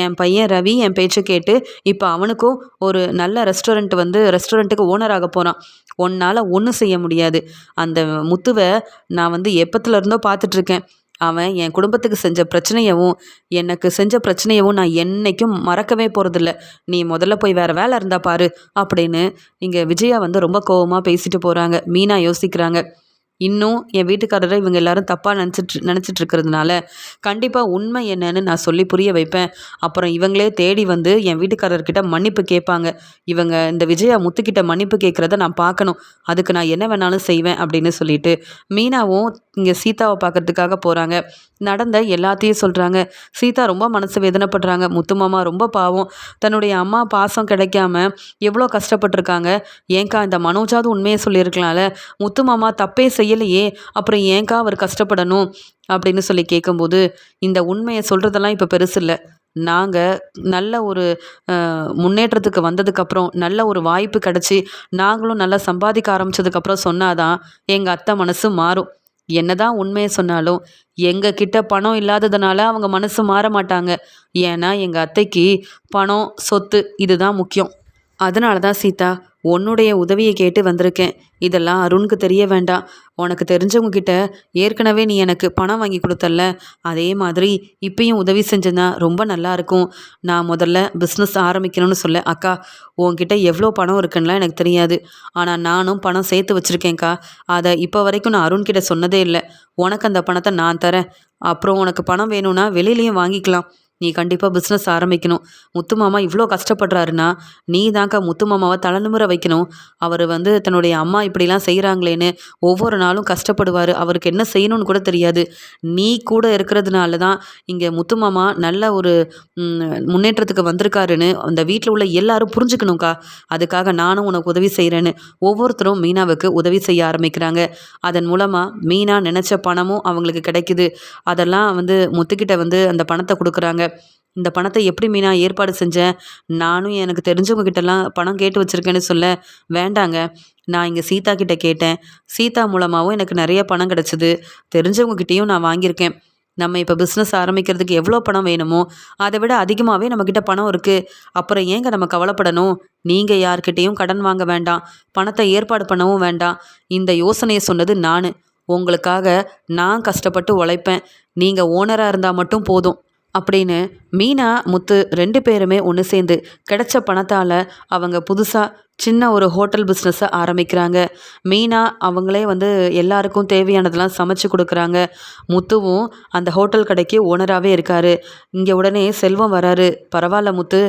என் பையன் ரவி என் பேச்சை கேட்டு இப்போ அவனுக்கும் ஒரு நல்ல ரெஸ்டாரண்ட்டுக்கு ஓனராக போகிறான். உன்னால் ஒன்றும் செய்ய முடியாது. அந்த முத்துவை நான் வந்து எப்பத்துலேருந்தோ பார்த்துட்ருக்கேன். அவன் என் குடும்பத்துக்கு செஞ்ச பிரச்சனையவும் எனக்கு செஞ்ச பிரச்சனையவும் நான் என்றைக்கும் மறக்கவே போகிறதில்ல. நீ முதல்ல போய் வேறு வேலை இருந்தா பாரு அப்படின்னு இங்கே விஜயா வந்து ரொம்ப கோவமாக பேசிட்டு போகிறாங்க. மீனா யோசிக்கிறாங்க, இன்னும் என் வீட்டுக்காரரை இவங்க எல்லாரும் தப்பாக நினச்சிட்டு இருக்கிறதுனால கண்டிப்பாக உண்மை என்னன்னு நான் சொல்லி புரிய வைப்பேன். அப்புறம் இவங்களே தேடி வந்து என் வீட்டுக்காரர்கிட்ட மன்னிப்பு கேட்பாங்க. இவங்க இந்த விஜயா முத்துக்கிட்ட மன்னிப்பு கேட்குறத நான் பார்க்கணும். அதுக்கு நான் என்ன வேணாலும் செய்வேன் அப்படின்னு சொல்லிட்டு மீனாவும் இங்கே சீதாவை பார்க்கறதுக்காக போகிறாங்க. நடந்த எல்லாத்தையும் சொல்கிறாங்க. சீதா ரொம்ப மனசு வேதனைப்படுறாங்க. முத்து மாமா ரொம்ப பாவம். தன்னுடைய அம்மா பாசம் கிடைக்காம எவ்வளோ கஷ்டப்பட்டிருக்காங்க. ஏன்க்கா இந்த மனோஜாவது உண்மையை சொல்லியிருக்கலாம்ல. முத்து மாமா தப்பே செய்யலையே, அப்புறம் ஏன்க்கா அவர் கஷ்டப்படணும் அப்படின்னு சொல்லி கேட்கும்போது, இந்த உண்மையை சொல்கிறதெல்லாம் இப்போ பெருசு இல்லை. நாங்கள் நல்ல ஒரு முன்னேற்றத்துக்கு வந்ததுக்கப்புறம் நல்ல ஒரு வாய்ப்பு கிடச்சி நாங்களும் நல்லா சம்பாதிக்க ஆரம்பித்ததுக்கப்புறம் சொன்னாதான் எங்கள் அத்தை மனசு மாறும். என்னதான் உண்மையை சொன்னாலும் எங்கள் கிட்ட பணம் இல்லாததுனால அவங்க மனசு மாற மாட்டாங்க. ஏன்னா எங்கள் அத்தைக்கு பணம் சொத்து இதுதான் முக்கியம். அதனால தான் சீதா உன்னுடைய உதவியை கேட்டு வந்திருக்கேன். இதெல்லாம் அருணுக்கு தெரிய வேண்டாம். உனக்கு தெரிஞ்சவங்க கிட்ட ஏற்கனவே நீ எனக்கு பணம் வாங்கி கொடுத்தல்ல, அதே மாதிரி இப்பயும் உதவி செஞ்சேன்னா ரொம்ப நல்லா இருக்கும். நான் முதல்ல பிஸ்னஸ் ஆரம்பிக்கணும்னு சொல்ல, அக்கா உன்கிட்ட எவ்வளோ பணம் இருக்குன்னுலாம் எனக்கு தெரியாது. ஆனால் நானும் பணம் சேர்த்து வச்சுருக்கேன்க்கா. அதை இப்போ வரைக்கும் நான் அருண்கிட்ட சொன்னதே இல்லை. உனக்கு அந்த பணத்தை நான் தரேன். அப்புறம் உனக்கு பணம் வேணும்னா வெளியிலையும் வாங்கிக்கலாம். நீ கண்டிப்பாக பிஸ்னஸ் ஆரம்பிக்கணும். முத்து மாமா இவ்வளோ கஷ்டப்படுறாருன்னா நீ தான்க்கா முத்து மாமாவை தலைநிமிர வைக்கணும். அவர் வந்து தன்னுடைய அம்மா இப்படிலாம் செய்கிறாங்களேன்னு ஒவ்வொரு நாளும் கஷ்டப்படுவார். அவருக்கு என்ன செய்யணும்னு கூட தெரியாது. நீ கூட இருக்கிறதுனால தான் இங்கே முத்து மாமா நல்ல ஒரு முன்னேற்றத்துக்கு வந்திருக்காருன்னு அந்த வீட்டில் உள்ள எல்லாரும் புரிஞ்சுக்கணும்க்கா. அதுக்காக நானும் உனக்கு உதவி செய்கிறேன்னு ஒவ்வொருத்தரும் மீனாவுக்கு உதவி செய்ய ஆரம்பிக்கிறாங்க. அதன் மூலமாக மீனா நினச்ச பணமும் அவங்களுக்கு கிடைக்குது. அதெல்லாம் வந்து முத்துக்கிட்ட வந்து அந்த பணத்தை கொடுக்குறாங்க. இந்த பணத்தை எப்படி மீனா ஏற்பாடு செஞ்சேன்? நானும் எனக்கு தெரிஞ்சவங்க கிட்டலாம் பணம் கேட்டு வச்சுருக்கேன்னு சொல்ல, வேண்டாங்க. நான் இங்கே சீதா கிட்ட கேட்டேன். சீதா மூலமாகவும் எனக்கு நிறைய பணம் கிடச்சிது. தெரிஞ்சவங்க கிட்டேயும் நான் வாங்கியிருக்கேன். நம்ம இப்போ பிஸ்னஸ் ஆரம்பிக்கிறதுக்கு எவ்வளோ பணம் வேணுமோ அதை விட அதிகமாகவே நம்மக்கிட்ட பணம் இருக்குது. அப்புறம் ஏங்க நம்ம கவலைப்படணும்? நீங்கள் யார்கிட்டேயும் கடன் வாங்க வேண்டாம். பணத்தை ஏற்பாடு பண்ணவும் வேண்டாம். இந்த யோசனையை சொன்னது நான். உங்களுக்காக நான் கஷ்டப்பட்டு உழைப்பேன். நீங்கள் ஓனராக இருந்தால் மட்டும் போதும் அப்படின்னு மீனா முத்து 2 பேருமே ஒன்று சேர்ந்து கிடைச்ச பணத்தால் அவங்க புதுசாக சின்ன ஒரு ஹோட்டல் பிஸ்னஸை ஆரம்பிக்கிறாங்க. மீனா அவங்களே வந்து எல்லாருக்கும் தேவையானதெல்லாம் சமைச்சு கொடுக்குறாங்க. முத்துவும் அந்த ஹோட்டல் கடைக்கு ஓனராகவே இருக்கார். இங்கே உடனே செல்வம் வராரு. பரவாயில்ல முத்து,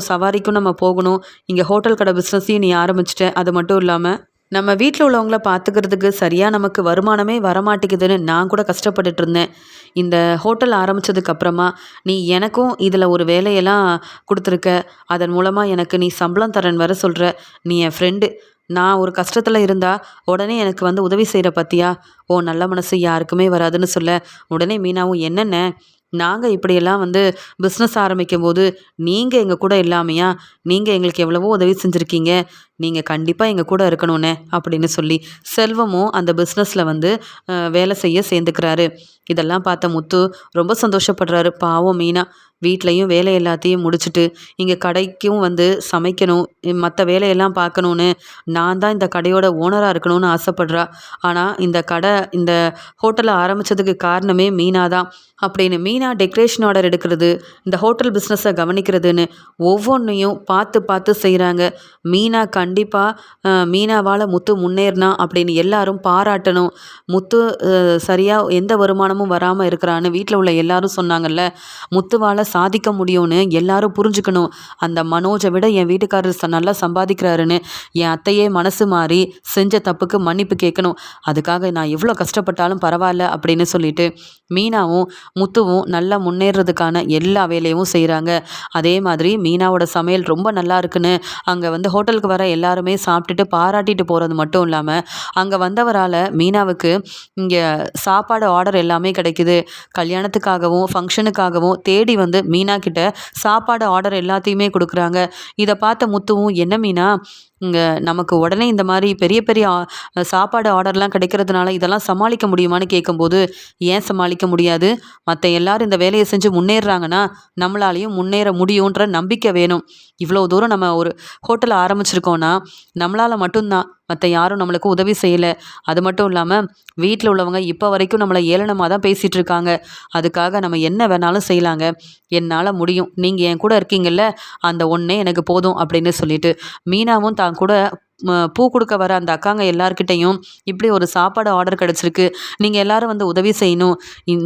சவாரிக்கும் நம்ம போகணும். இங்கே ஹோட்டல் கடை பிஸ்னஸையும் நீ ஆரம்பிச்சிட்ட. அது மட்டும் இல்லாமல் நம்ம வீட்டில் உள்ளவங்கள பார்த்துக்கிறதுக்கு சரியாக நமக்கு வருமானமே வரமாட்டேங்குதுன்னு நான் கூட கஷ்டப்பட்டுட்டு இருந்தேன். இந்த ஹோட்டல் ஆரம்பித்ததுக்கு அப்புறமா நீ எனக்கும் இதில் ஒரு வேலையெல்லாம் கொடுத்துருக்க. அதன் மூலமாக எனக்கு நீ சம்பளம் தரேன்னு வர சொல்கிற. நீ என் ஃப்ரெண்டு. நான் ஒரு கஷ்டத்தில் இருந்தால் உடனே எனக்கு வந்து உதவி செய்கிற பத்தியா? ஓ நல்ல மனசு யாருக்குமே வராதுன்னு சொல்ல, உடனே மீனாவும் என்னென்ன நாங்கள் இப்படியெல்லாம் வந்து பிஸ்னஸ் ஆரம்பிக்கும்போது நீங்கள் எங்கள் கூட இல்லாமையா? நீங்கள் எங்களுக்கு எவ்வளவோ உதவி செஞ்சுருக்கீங்க. நீங்கள் கண்டிப்பாக எங்கள் கூட இருக்கணும்னே அப்படின்னு சொல்லி செல்வமும் அந்த பிஸ்னஸில் வந்து வேலை செய்ய சேர்ந்துக்கிறாரு. இதெல்லாம் பார்த்த முத்து ரொம்ப சந்தோஷப்படுறாரு. பாவம் மீனா வீட்லேயும் வேலை எல்லாத்தையும் முடிச்சுட்டு இங்கே கடைக்கும் வந்து சமைக்கணும், மற்ற வேலையெல்லாம் பார்க்கணுன்னு நான் தான் இந்த கடையோட ஓனராக இருக்கணும்னு ஆசைப்படுறா. ஆனால் இந்த ஹோட்டலை ஆரம்பித்ததுக்கு காரணமே மீனா தான் அப்படின்னு மீனா டெக்கரேஷன் ஆர்டர் எடுக்கிறது, இந்த ஹோட்டல் பிஸ்னஸை கவனிக்கிறதுன்னு ஒவ்வொன்றையும் பார்த்து பார்த்து செய்கிறாங்க. மீனா கண்டிப்பாக மீனாவால் முத்து முன்னேறினா அப்படின்னு எல்லாரும் பாராட்டணும். முத்து சரியாக எந்த வருமானமும் வராமல் இருக்கிறான்னு வீட்டில் உள்ள எல்லாரும் சொன்னாங்கல்ல. முத்துவால் சாதிக்க முடியும்னு எல்லாரும் புரிஞ்சுக்கணும். அந்த மனோஜை விட என் வீட்டுக்காரர் நல்லா சம்பாதிக்கிறாருன்னு என் அத்தையே மனசு மாறி செஞ்ச தப்புக்கு மன்னிப்பு கேட்கணும். அதுக்காக நான் எவ்வளோ கஷ்டப்பட்டாலும் பரவாயில்ல அப்படின்னு சொல்லிட்டு மீனாவும் முத்துவும் நல்லா முன்னேறதுக்கான எல்லா வேலையும் செய்கிறாங்க. அதே மாதிரி மீனாவோட சமையல் ரொம்ப நல்லா இருக்குன்னு அங்கே வந்து ஹோட்டலுக்கு வர எல்லாருமே சாப்பிட்டுட்டு பாராட்டிட்டு போகிறது மட்டும் இல்லாமல் அங்கே வந்தவரால் மீனாவுக்கு இங்கே சாப்பாடு ஆர்டர் எல்லாமே கிடைக்குது. கல்யாணத்துக்காகவும் ஃபங்க்ஷனுக்காகவும் தேடி வந்து மீனா கிட்ட சாப்பாடு ஆர்டர் எல்லாத்தையுமே கொடுக்குறாங்க. இதை பார்த்த முத்துவும் என்ன மீனா இங்கே நமக்கு உடனே இந்த மாதிரி பெரிய பெரிய சாப்பாடு ஆர்டர்லாம் கிடைக்கிறதுனால இதெல்லாம் சமாளிக்க முடியுமான்னு கேட்கும்போது, ஏன் சமாளிக்க முடியாது? மற்ற எல்லாரும் இந்த வேலையை செஞ்சு முன்னேறுறாங்கன்னா நம்மளாலையும் முன்னேற முடியுன்ற நம்பிக்கை வேணும். இவ்வளோ தூரம் நம்ம ஒரு ஹோட்டல் ஆரம்பிச்சிருக்கோன்னா நம்மளால் மட்டும்தான், மற்ற யாரும் நம்மளுக்கு உதவி செய்யலை. அது மட்டும் இல்லாமல் வீட்டில் உள்ளவங்க இப்போ வரைக்கும் நம்மளை ஏளனமாக தான் பேசிகிட்டு இருக்காங்க. அதுக்காக நம்ம என்ன வேணாலும் செய்யலாங்க. என்னால் முடியும். நீங்கள் என் கூட இருக்கீங்கல்ல, அந்த ஒன்றே எனக்கு போதும் அப்படின்னு சொல்லிட்டு மீனாவும் தான் கூட பூ கொடுக்க வர அந்த அக்காங்க எல்லார்கிட்டேயும் இப்படி ஒரு சாப்பாடு ஆர்டர் கிடச்சிருக்கு, நீங்கள் எல்லாரும் வந்து உதவி செய்யணும்,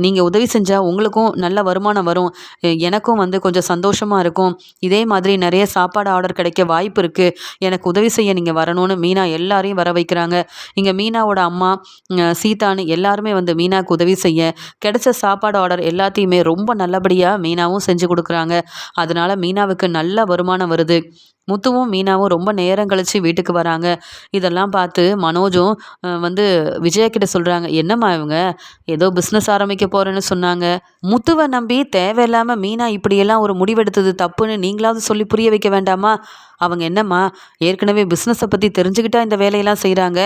நீங்கள் உதவி செஞ்சால் உங்களுக்கும் நல்ல வருமானம் வரும், எனக்கும் வந்து கொஞ்சம் சந்தோஷமாக இருக்கும், இதே மாதிரி நிறைய சாப்பாடு ஆர்டர் கிடைக்க வாய்ப்பு இருக்குது, எனக்கு உதவி செய்ய நீங்கள் வரணும்னு மீனா எல்லாரையும் வர வைக்கிறாங்க. இங்கே மீனாவோட அம்மா சீதான்னு எல்லாருமே வந்து மீனாவுக்கு உதவி செய்ய கிடைச்ச சாப்பாடு ஆர்டர் எல்லாத்தையுமே ரொம்ப நல்லபடியாக மீனாவும் செஞ்சு கொடுக்குறாங்க. அதனால மீனாவுக்கு நல்ல வருமானம் வருது. முத்துவும் மீனாவும் ரொம்ப நேரம் கழிச்சு வீட்டுக்கு வராங்க. இதெல்லாம் பார்த்து மனோஜும் வந்து விஜயா கிட்ட சொல்கிறாங்க, என்னம்மா இவங்க ஏதோ பிஸ்னஸ் ஆரம்பிக்க போகிறேன்னு சொன்னாங்க, முத்துவை நம்பி தேவையில்லாமல் மீனா இப்படியெல்லாம் ஒரு முடிவெடுத்தது தப்புன்னு நீங்களாவது சொல்லி புரிய வைக்க வேண்டாமா? அவங்க என்னம்மா ஏற்கனவே பிஸ்னஸை பற்றி தெரிஞ்சுக்கிட்டா இந்த வேலையெல்லாம் செய்கிறாங்க,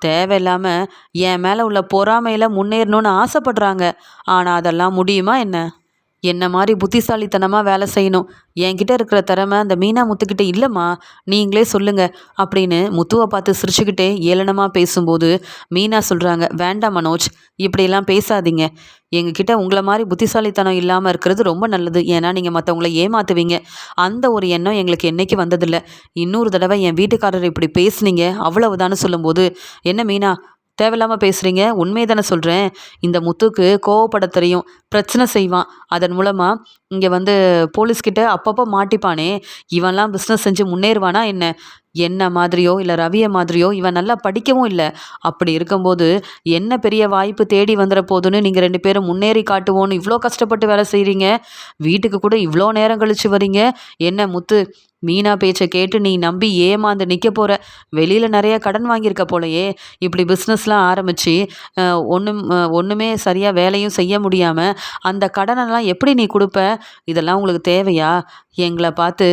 தேவையில்லாமல் என் மேலே உள்ள பொறாமையில் முன்னேறணும்னு ஆசைப்படுறாங்க, ஆனால் அதெல்லாம் முடியுமா என்ன? என்ன மாதிரி புத்திசாலித்தனமாக வேலை செய்யணும், என்கிட்ட இருக்கிற திறமை அந்த மீனா முத்துக்கிட்ட இல்லைம்மா, நீங்களே சொல்லுங்க அப்படின்னு முத்துவை பார்த்து சிரிச்சுக்கிட்டே ஏளனமாக பேசும்போது மீனா சொல்கிறாங்க, வேண்டாம் மனோஜ், இப்படியெல்லாம் பேசாதீங்க, எங்ககிட்ட உங்களை மாதிரி புத்திசாலித்தனம் இல்லாமல் இருக்கிறது ரொம்ப நல்லது, ஏன்னா நீங்கள் மற்றவங்கள ஏமாத்துவீங்க, அந்த ஒரு எண்ணம் எங்களுக்கு என்றைக்கு வந்ததில்லை, இன்னொரு தடவை என் வீட்டுக்காரர் இப்படி பேசுனீங்க அவ்வளவுதான்னு சொல்லும்போது, என்ன மீனா தேவையில்லாமல் பேசுகிறீங்க, உண்மையை தானே சொல்கிறேன், இந்த முத்துக்கு கோவப்பட தெரியும், பிரச்சனை செய்வான், அதன் மூலமாக இங்கே வந்து போலீஸ்கிட்ட அப்பப்போ மாட்டிப்பானே, இவன்லாம் பிஸ்னஸ் செஞ்சு முன்னேறுவானா என்ன? என்ன மாதிரியோ இல்லை ரவியை மாதிரியோ இவன் நல்லா படிக்கவும் இல்லை, அப்படி இருக்கும்போது என்ன பெரிய வாய்ப்பு தேடி வந்துட போதுன்னு நீங்கள் 2 பேரும் முன்னேறி காட்டுவோன்னு இவ்வளோ கஷ்டப்பட்டு வேலை செய்கிறீங்க, வீட்டுக்கு கூட இவ்வளோ நேரம் கழிச்சு வரீங்க, என்ன முத்து மீனா பேச்சை கேட்டு நீ நம்பி ஏமாந்து நிற்க போகிற, வெளியில் நிறைய கடன் வாங்கியிருக்க போலையே, இப்படி பிஸ்னஸ்லாம் ஆரம்பித்து ஒன்றுமே சரியாக வேலையும் செய்ய முடியாமல் அந்த கடனெல்லாம் எப்படி நீ கொடுப்ப? இதெல்லாம் உங்களுக்கு தேவையா? எங்களை பார்த்து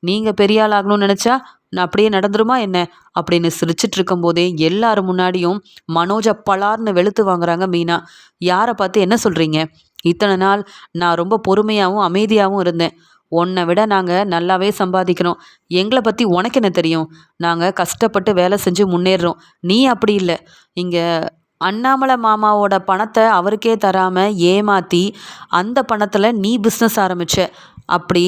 நீங்கள் பெரிய ஆள் ஆகணும்னு நினச்சா நான் அப்படியே நடந்துருமா என்ன? அப்படின்னு சிரிச்சிட்டு இருக்கும்போதே எல்லாரும் முன்னாடியும் மனோஜை பலார்னு வெளுத்து வாங்குறாங்க மீனா. யாரை பார்த்து என்ன சொல்கிறீங்க? இத்தனை நாள் நான் ரொம்ப பொறுமையாகவும் அமைதியாகவும் இருந்தேன், உன்னை விட நாங்கள் நல்லாவே சம்பாதிக்கிறோம், எங்களை பற்றி உனக்கு என்ன தெரியும்? நாங்கள் கஷ்டப்பட்டு வேலை செஞ்சு முன்னேறுறோம், நீ அப்படி இல்லை, இங்கே அண்ணாமலை மாமாவோட பணத்தை அவருக்கே தராமல் ஏமாற்றி அந்த பணத்தில் நீ பிஸ்னஸ் ஆரம்பிச்ச, அப்படி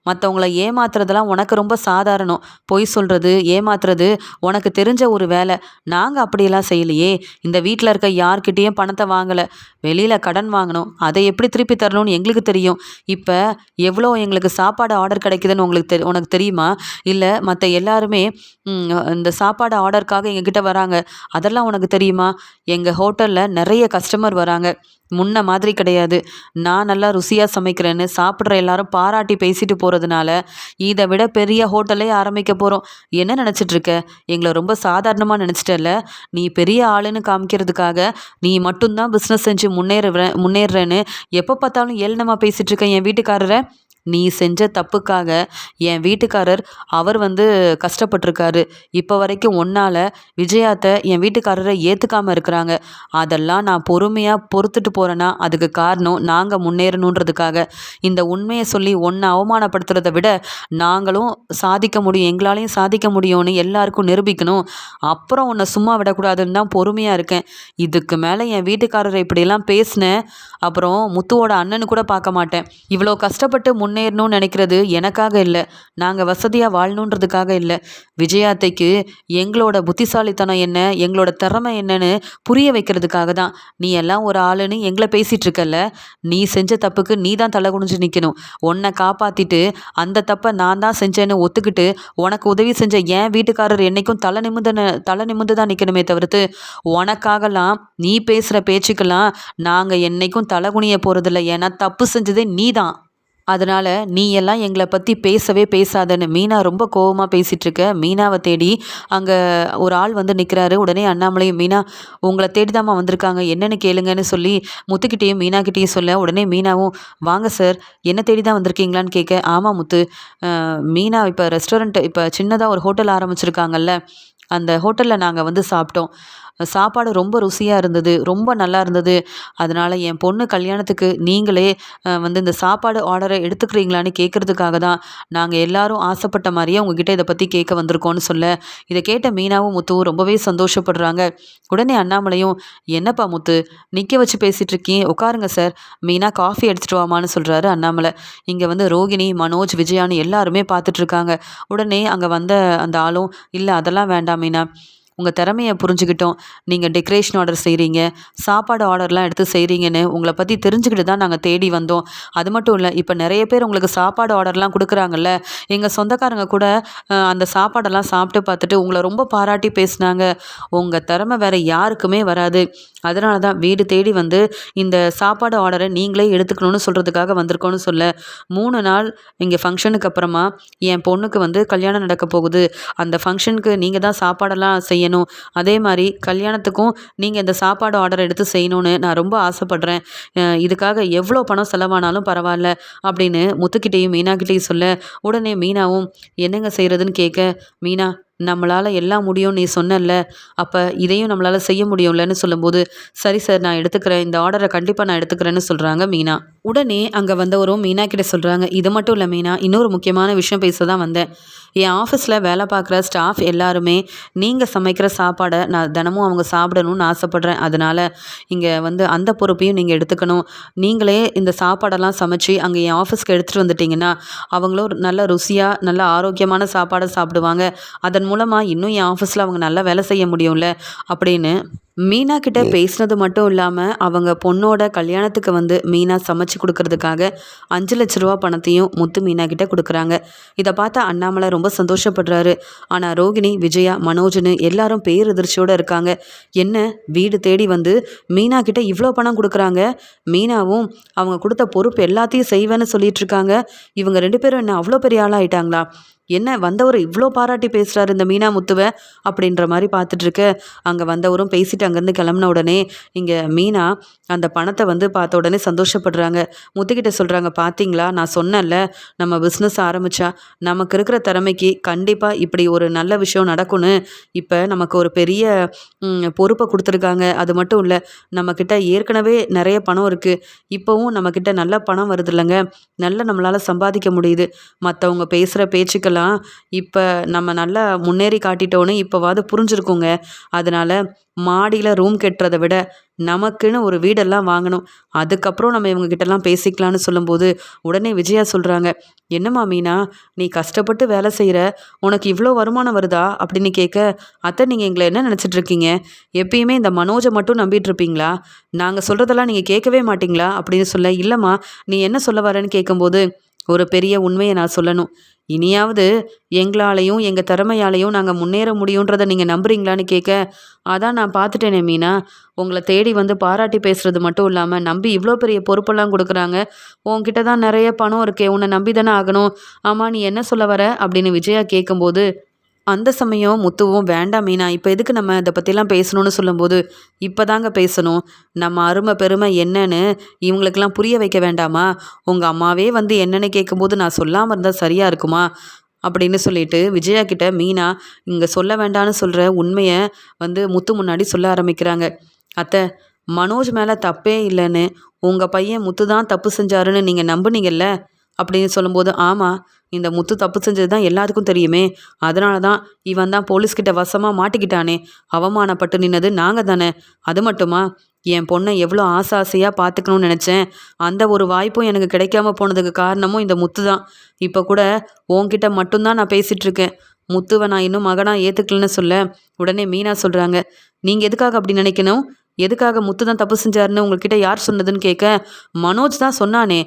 மற்றவங்கள ஏமாத்துறதெல்லாம் உனக்கு ரொம்ப சாதாரணம், பொய் சொல்கிறது ஏமாத்துறது உனக்கு தெரிஞ்ச ஒரு வேலை, நாங்கள் அப்படியெல்லாம் செய்யலையே, இந்த வீட்டில் இருக்க யார்கிட்டேயும் பணத்தை வாங்கலை, வெளியில் கடன் வாங்கினோம், அதை எப்படி திருப்பி தரணும்னு எங்களுக்கு தெரியும், இப்போ எவ்வளோ எங்களுக்கு சாப்பாடு ஆர்டர் கிடைக்குதுன்னு உனக்கு தெரியுமா? இல்லை மற்ற எல்லாருமே இந்த சாப்பாடு ஆர்டருக்காக எங்ககிட்ட வராங்க, அதெல்லாம் உனக்கு தெரியுமா? எங்கள் ஹோட்டலில் நிறைய கஸ்டமர் வராங்க, முன்ன மாதிரி கிடையாது, நான் நல்லா ருசியாக சமைக்கிறேன்னு சாப்பிட்ற எல்லாரும் பாராட்டி பேசிட்டு போகிறதுனால இதை விட பெரிய ஹோட்டலே ஆரம்பிக்க போகிறோம், என்ன நினச்சிட்ருக்க? எங்களை ரொம்ப சாதாரணமாக நினச்சிட்டல, நீ பெரிய ஆளுன்னு காமிக்கிறதுக்காக நீ மட்டும்தான் பிஸ்னஸ் செஞ்சு முன்னேறுறேன்னு எப்போ பார்த்தாலும் ஏளனமாக பேசிகிட்ருக்க என் வீட்டுக்காரரை. நீ செஞ்ச தப்புக்காக என் வீட்டுக்காரர் அவர் வந்து கஷ்டப்பட்டிருக்காரு, இப்போ வரைக்கும் ஒன்னால் விஜயாத்தை என் வீட்டுக்காரரை ஏற்றுக்காமல் இருக்கிறாங்க, அதெல்லாம் நான் பொறுமையாக பொறுத்துட்டு போகிறேன்னா அதுக்கு காரணம் நாங்கள் முன்னேறணுன்றதுக்காக, இந்த உண்மையை சொல்லி ஒன்றை அவமானப்படுத்துறதை விட நாங்களும் சாதிக்க முடியும், எங்களாலையும் சாதிக்க முடியும்னு எல்லாருக்கும் நிரூபிக்கணும், அப்புறம் உன்னை சும்மா விடக்கூடாதுன்னு தான் பொறுமையாக இருக்கேன், இதுக்கு மேலே என் வீட்டுக்காரரை இப்படியெல்லாம் பேசினேன் அப்புறம் முத்துவோட அண்ணனு கூட பார்க்க மாட்டேன், இவ்வளோ கஷ்டப்பட்டு முன்னேறணும்னு நினைக்கிறது எனக்காக இல்லை, நாங்கள் வசதியாக வாழணுன்றதுக்காக இல்லை, விஜயாத்தைக்கு எங்களோட புத்திசாலித்தனம் என்ன, எங்களோட திறமை என்னன்னு புரிய வைக்கிறதுக்காக தான், நீ எல்லாம் ஒரு ஆளுன்னு எங்களை பேசிகிட்டு இருக்கல்ல, நீ செஞ்ச தப்புக்கு நீ தான் தலை குனிஞ்சு நிற்கணும், உன்னை காப்பாற்றிட்டு அந்த தப்பை நான் தான் செஞ்சேன்னு ஒத்துக்கிட்டு உனக்கு உதவி செஞ்ச என் வீட்டுக்காரர் என்றைக்கும் தலை நிமிந்து தான் நிற்கணுமே தவிர்த்து உனக்காகலாம் நீ பேசுகிற பேச்சுக்கெல்லாம் நாங்கள் என்றைக்கும் தலை குனிய போகிறதில்ல, ஏன்னா தப்பு செஞ்சதே நீ தான், அதனால் நீ எல்லாம் எங்களை பற்றி பேசவே பேசாதன்னு மீனா ரொம்ப கோவமாக பேசிகிட்ருக்க மீனாவை தேடி அங்கே ஒரு ஆள் வந்து நிற்கிறாரு. உடனே அண்ணாமலையும், மீனா உங்களை தேடி தாம்மா வந்திருக்காங்க, என்னென்னு கேளுங்கன்னு சொல்லி முத்துக்கிட்டேயும் மீனாக்கிட்டேயும் சொல்ல, உடனே மீனாவும் வாங்க சார், என்ன தேடி தான் வந்திருக்கீங்களான்னு கேட்க, ஆமாம் முத்து, மீனா இப்போ ரெஸ்டாரண்ட் இப்போ சின்னதாக ஒரு ஹோட்டல் ஆரம்பிச்சிருக்காங்கல்ல, அந்த ஹோட்டலில் நாங்கள் வந்து சாப்பிட்டோம், சாப்பாடு ரொம்ப ருசியாக இருந்தது, ரொம்ப நல்லா இருந்தது. அதனால் என் பொண்ணு கல்யாணத்துக்கு நீங்களே வந்து இந்த சாப்பாடு ஆர்டரை எடுத்துக்கிறீங்களான்னு கேட்குறதுக்காக தான் நாங்கள் எல்லாரும் ஆசைப்பட்ட மாதிரியே உங்ககிட்ட இதை பற்றி கேட்க வந்திருக்கோன்னு சொல்ல, இதை கேட்ட மீனாவும் முத்துவும் ரொம்பவே சந்தோஷப்படுறாங்க. உடனே அண்ணாமலையும், என்னப்பா முத்து, நிற்க வச்சு பேசிகிட்டு இருக்கீங்க, உட்காருங்க சார், மீனா காஃபி எடுத்துகிட்டு வாமான்னு சொல்கிறாரு அண்ணாமலை. இங்கே வந்து ரோகிணி, மனோஜ், விஜயான்னு எல்லாருமே பார்த்துட்ருக்காங்க. உடனே அங்கே வந்த அந்த ஆளும், இல்லை அதெல்லாம் வேண்டாம் மீனா, உங்கள் திறமைய புரிஞ்சுக்கிட்டோம். நீங்கள் டெக்கரேஷன் ஆர்டர் செய்கிறீங்க, சாப்பாடு ஆர்டர்லாம் எடுத்து செய்கிறீங்கன்னு உங்கள பற்றி தெரிஞ்சுக்கிட்டு தான் நாங்கள் தேடி வந்தோம். அது மட்டும் இல்லை, இப்போ நிறைய பேர் உங்களுக்கு சாப்பாடு ஆர்டர்லாம் குடுக்குறாங்கல்ல, எங்கள் சொந்தக்காரங்க கூட அந்த சாப்பாடெல்லாம் சாப்பிட்டு பார்த்துட்டு உங்கள ரொம்ப பாராட்டி பேசினாங்க. உங்கள் திறமை வேறு யாருக்குமே வராது. அதனால தான் வீடு தேடி வந்து இந்த சாப்பாடு ஆர்டரை நீங்களே எடுத்துக்கணும்னு சொல்கிறதுக்காக வந்திருக்கோன்னு சொல்ல, 3 நாள் இங்கே ஃபங்க்ஷனுக்கு அப்புறமா என் பொண்ணுக்கு வந்து கல்யாணம் நடக்க போகுது. அந்த ஃபங்க்ஷனுக்கு நீங்கள் தான் சாப்பாடெல்லாம் செய்யணும். அதே மாதிரி கல்யாணத்துக்கும் நீங்கள் இந்த சாப்பாடு ஆர்டர் எடுத்து செய்யணும்னு நான் ரொம்ப ஆசைப்படுறேன். இதுக்காக எவ்வளோ பணம் செலவானாலும் பரவாயில்ல அப்படின்னு முத்துக்கிட்டேயும் மீனாக்கிட்டேயும் சொல்ல, உடனே மீனாவும் என்னங்க செய்கிறதுன்னு கேட்க, மீனா நம்மளால் எல்லாம் முடியும் நீ சொன்னல்ல, அப்போ இதையும் நம்மளால் செய்ய முடியும்லன்னு சொல்லும்போது, சரி சார் நான் எடுத்துக்கிறேன், இந்த ஆர்டரை கண்டிப்பாக நான் எடுத்துக்கிறேன்னு சொல்கிறாங்க மீனா. உடனே அங்கே வந்தவரும் மீனா கிட்ட சொல்கிறாங்க, இது மட்டும் இல்லை மீனா, இன்னொரு முக்கியமான விஷயம் பேச தான் வந்தேன். என் ஆஃபீஸில் வேலை பார்க்குற ஸ்டாஃப் எல்லாருமே நீங்கள் சமைக்கிற சாப்பாடை நான் தினமும் அவங்க சாப்பிடணும்னு ஆசைப்பட்றேன். அதனால் இங்கே வந்து அந்த பொறுப்பையும் நீங்கள் எடுத்துக்கணும். நீங்களே இந்த சாப்பாடெல்லாம் சமைச்சு அங்கே என் ஆஃபீஸ்க்கு எடுத்துகிட்டு வந்துட்டிங்கன்னா அவங்களும் நல்ல ருசியாக நல்ல ஆரோக்கியமான சாப்பாடை சாப்பிடுவாங்க. அதன் மூலமாக இன்னும் என் ஆஃபீஸில் அவங்க நல்லா வேலை செய்ய முடியும்ல அப்படின்னு மீனா கிட்ட பேசினது மட்டும் இல்லாமல் அவங்க பொண்ணோட கல்யாணத்துக்கு வந்து மீனா சமைச்சு கொடுக்கறதுக்காக 5 லட்ச ரூபா பணத்தையும் முத்து மீனா கிட்ட கொடுக்குறாங்க. இதை பார்த்தா அண்ணாமலை ரொம்ப சந்தோஷப்படுறாரு. ஆனால் ரோகிணி, விஜயா, மனோஜ்னு எல்லாரும் பேரெதிர்ச்சியோடு இருக்காங்க. என்ன வீடு தேடி வந்து மீனா கிட்ட இவ்வளோ பணம் கொடுக்குறாங்க, மீனாவும் அவங்க கொடுத்த பொறுப்பு எல்லாத்தையும் செய்வேன்னு சொல்லிட்டு இருக்காங்க. இவங்க 2 பேரும் என்ன அவ்வளோ பெரிய ஆளாயிட்டாங்களா? என்ன வந்தவர் இவ்வளோ பாராட்டி பேசுகிறாரு இந்த மீனா முத்துவை அப்படின்ற மாதிரி பார்த்துட்ருக்க, அங்கே வந்தவரும் பேசிட்டு அங்கேருந்து கிளம்புன உடனே இங்கே மீனா அந்த பணத்தை வந்து பார்த்த உடனே சந்தோஷப்படுறாங்க. முத்துக்கிட்ட சொல்கிறாங்க, பார்த்தீங்களா நான் சொன்னேன்ல, நம்ம பிஸ்னஸ் ஆரம்பித்தா நமக்கு இருக்கிற திறமைக்கு கண்டிப்பாக இப்படி ஒரு நல்ல விஷயம் நடக்கும்னு. இப்போ நமக்கு ஒரு பெரிய பொறுப்பை கொடுத்துருக்காங்க. அது மட்டும் இல்லை, நம்மக்கிட்ட ஏற்கனவே நிறைய பணம் இருக்குது, இப்போவும் நம்மக்கிட்ட நல்ல பணம் வருது இல்லைங்க, நல்ல நம்மளால் சம்பாதிக்க முடியுது. மற்றவங்க பேசுகிற பேச்சுக்கெல்லாம் இப்போ நம்ம நல்லா முன்னேறி காட்டிட்டோன்னு இப்போவாது புரிஞ்சிருக்குங்க. அதனால் மாடியில் ரூம் கட்டுறதை விட நமக்குன்னு ஒரு வீடெல்லாம் வாங்கணும், அதுக்கப்புறம் நம்ம இவங்ககிட்டலாம் பேசிக்கலான்னு சொல்லும்போது உடனே விஜயா சொல்கிறாங்க, என்னம்மா மீனா நீ கஷ்டப்பட்டு வேலை செய்கிற, உனக்கு இவ்வளோ வருமானம் வருதா அப்படின்னு கேட்க, அத்தை நீங்கள் எங்களை என்ன நினச்சிட்டு இருக்கீங்க, எப்பயுமே இந்த மனோஜை மட்டும் நம்பிட்டு இருப்பீங்களா, நாங்கள் சொல்கிறதெல்லாம் நீங்கள் கேட்கவே மாட்டிங்களா அப்படின்னு சொல்ல, இல்லைம்மா நீ என்ன சொல்ல வரேன்னு கேட்கும்போது, ஒரு பெரிய உண்மையை நான் சொல்லணும், இனியாவது எங்களாலையும் எங்கள் திறமையாலையும் நாங்கள் முன்னேற முடியுன்றதை நீங்கள் நம்புறீங்களான்னு கேட்க, அதான் நான் பார்த்துட்டேனே மீனா, உங்களை தேடி வந்து பாராட்டி பேசுகிறது மட்டும் இல்லாமல் நம்பி இவ்வளோ பெரிய பொறுப்பெல்லாம் கொடுக்குறாங்க, உன்கிட்ட தான் நிறைய பணம் இருக்கே, உன்னை நம்பி தானே ஆகணும், ஆமாம் நீ என்ன சொல்ல வர அப்படின்னு விஜயா கேட்கும்போது, அந்த சமயம் முத்துவும், வேண்டாம் மீனா இப்போ எதுக்கு நம்ம இதை பற்றிலாம் பேசணும்னு சொல்லும்போது, இப்போ தாங்க பேசணும், நம்ம அருமை பெருமை என்னன்னு இவங்களுக்கெல்லாம் புரிய வைக்க வேண்டாமா, உங்கள் அம்மாவே வந்து என்னென்னு கேட்கும்போது நான் சொல்லாமல் இருந்தால் சரியாக இருக்குமா அப்படின்னு சொல்லிட்டு விஜயா கிட்ட மீனா இங்கே சொல்ல வேண்டான்னு சொல்கிற உண்மையை வந்து முத்து முன்னாடி சொல்ல ஆரம்பிக்கிறாங்க. அத்தை, மனோஜ் மேலே தப்பே இல்லைன்னு உங்கள் பையன் முத்து தான் தப்பு செஞ்சாருன்னு நீங்கள் நம்புனீங்கல்ல அப்படின்னு சொல்லும்போது, ஆமாம் இந்த முத்து தப்பு செஞ்சது தான் எல்லாத்துக்கும் தெரியுமே, அதனால தான் இவன் தான் போலீஸ்கிட்ட வசமாக மாட்டிக்கிட்டானே, அவமானப்பட்டு நின்னது நாங்கள் தானே, அது மட்டுமா என் பொண்ணை எவ்வளோ ஆசையாக பார்த்துக்கணும்னு நினச்சேன், அந்த ஒரு வாய்ப்பும் எனக்கு கிடைக்காம போனதுக்கு காரணமும் இந்த முத்து தான். இப்போ கூட உன்கிட்ட மட்டும்தான் நான் பேசிகிட்ருக்கேன், முத்துவை நான் இன்னும் மகனாக ஏற்றுக்கலன்னு சொல்ல, உடனே மீனா சொல்கிறாங்க, நீங்கள் எதுக்காக அப்படி நினைக்கணும், எதுக்காக முத்து தான் தப்பு செஞ்சாருன்னு உங்கள்கிட்ட யார் சொன்னதுன்னு கேட்க, மனோஜ் தான் சொன்னானே,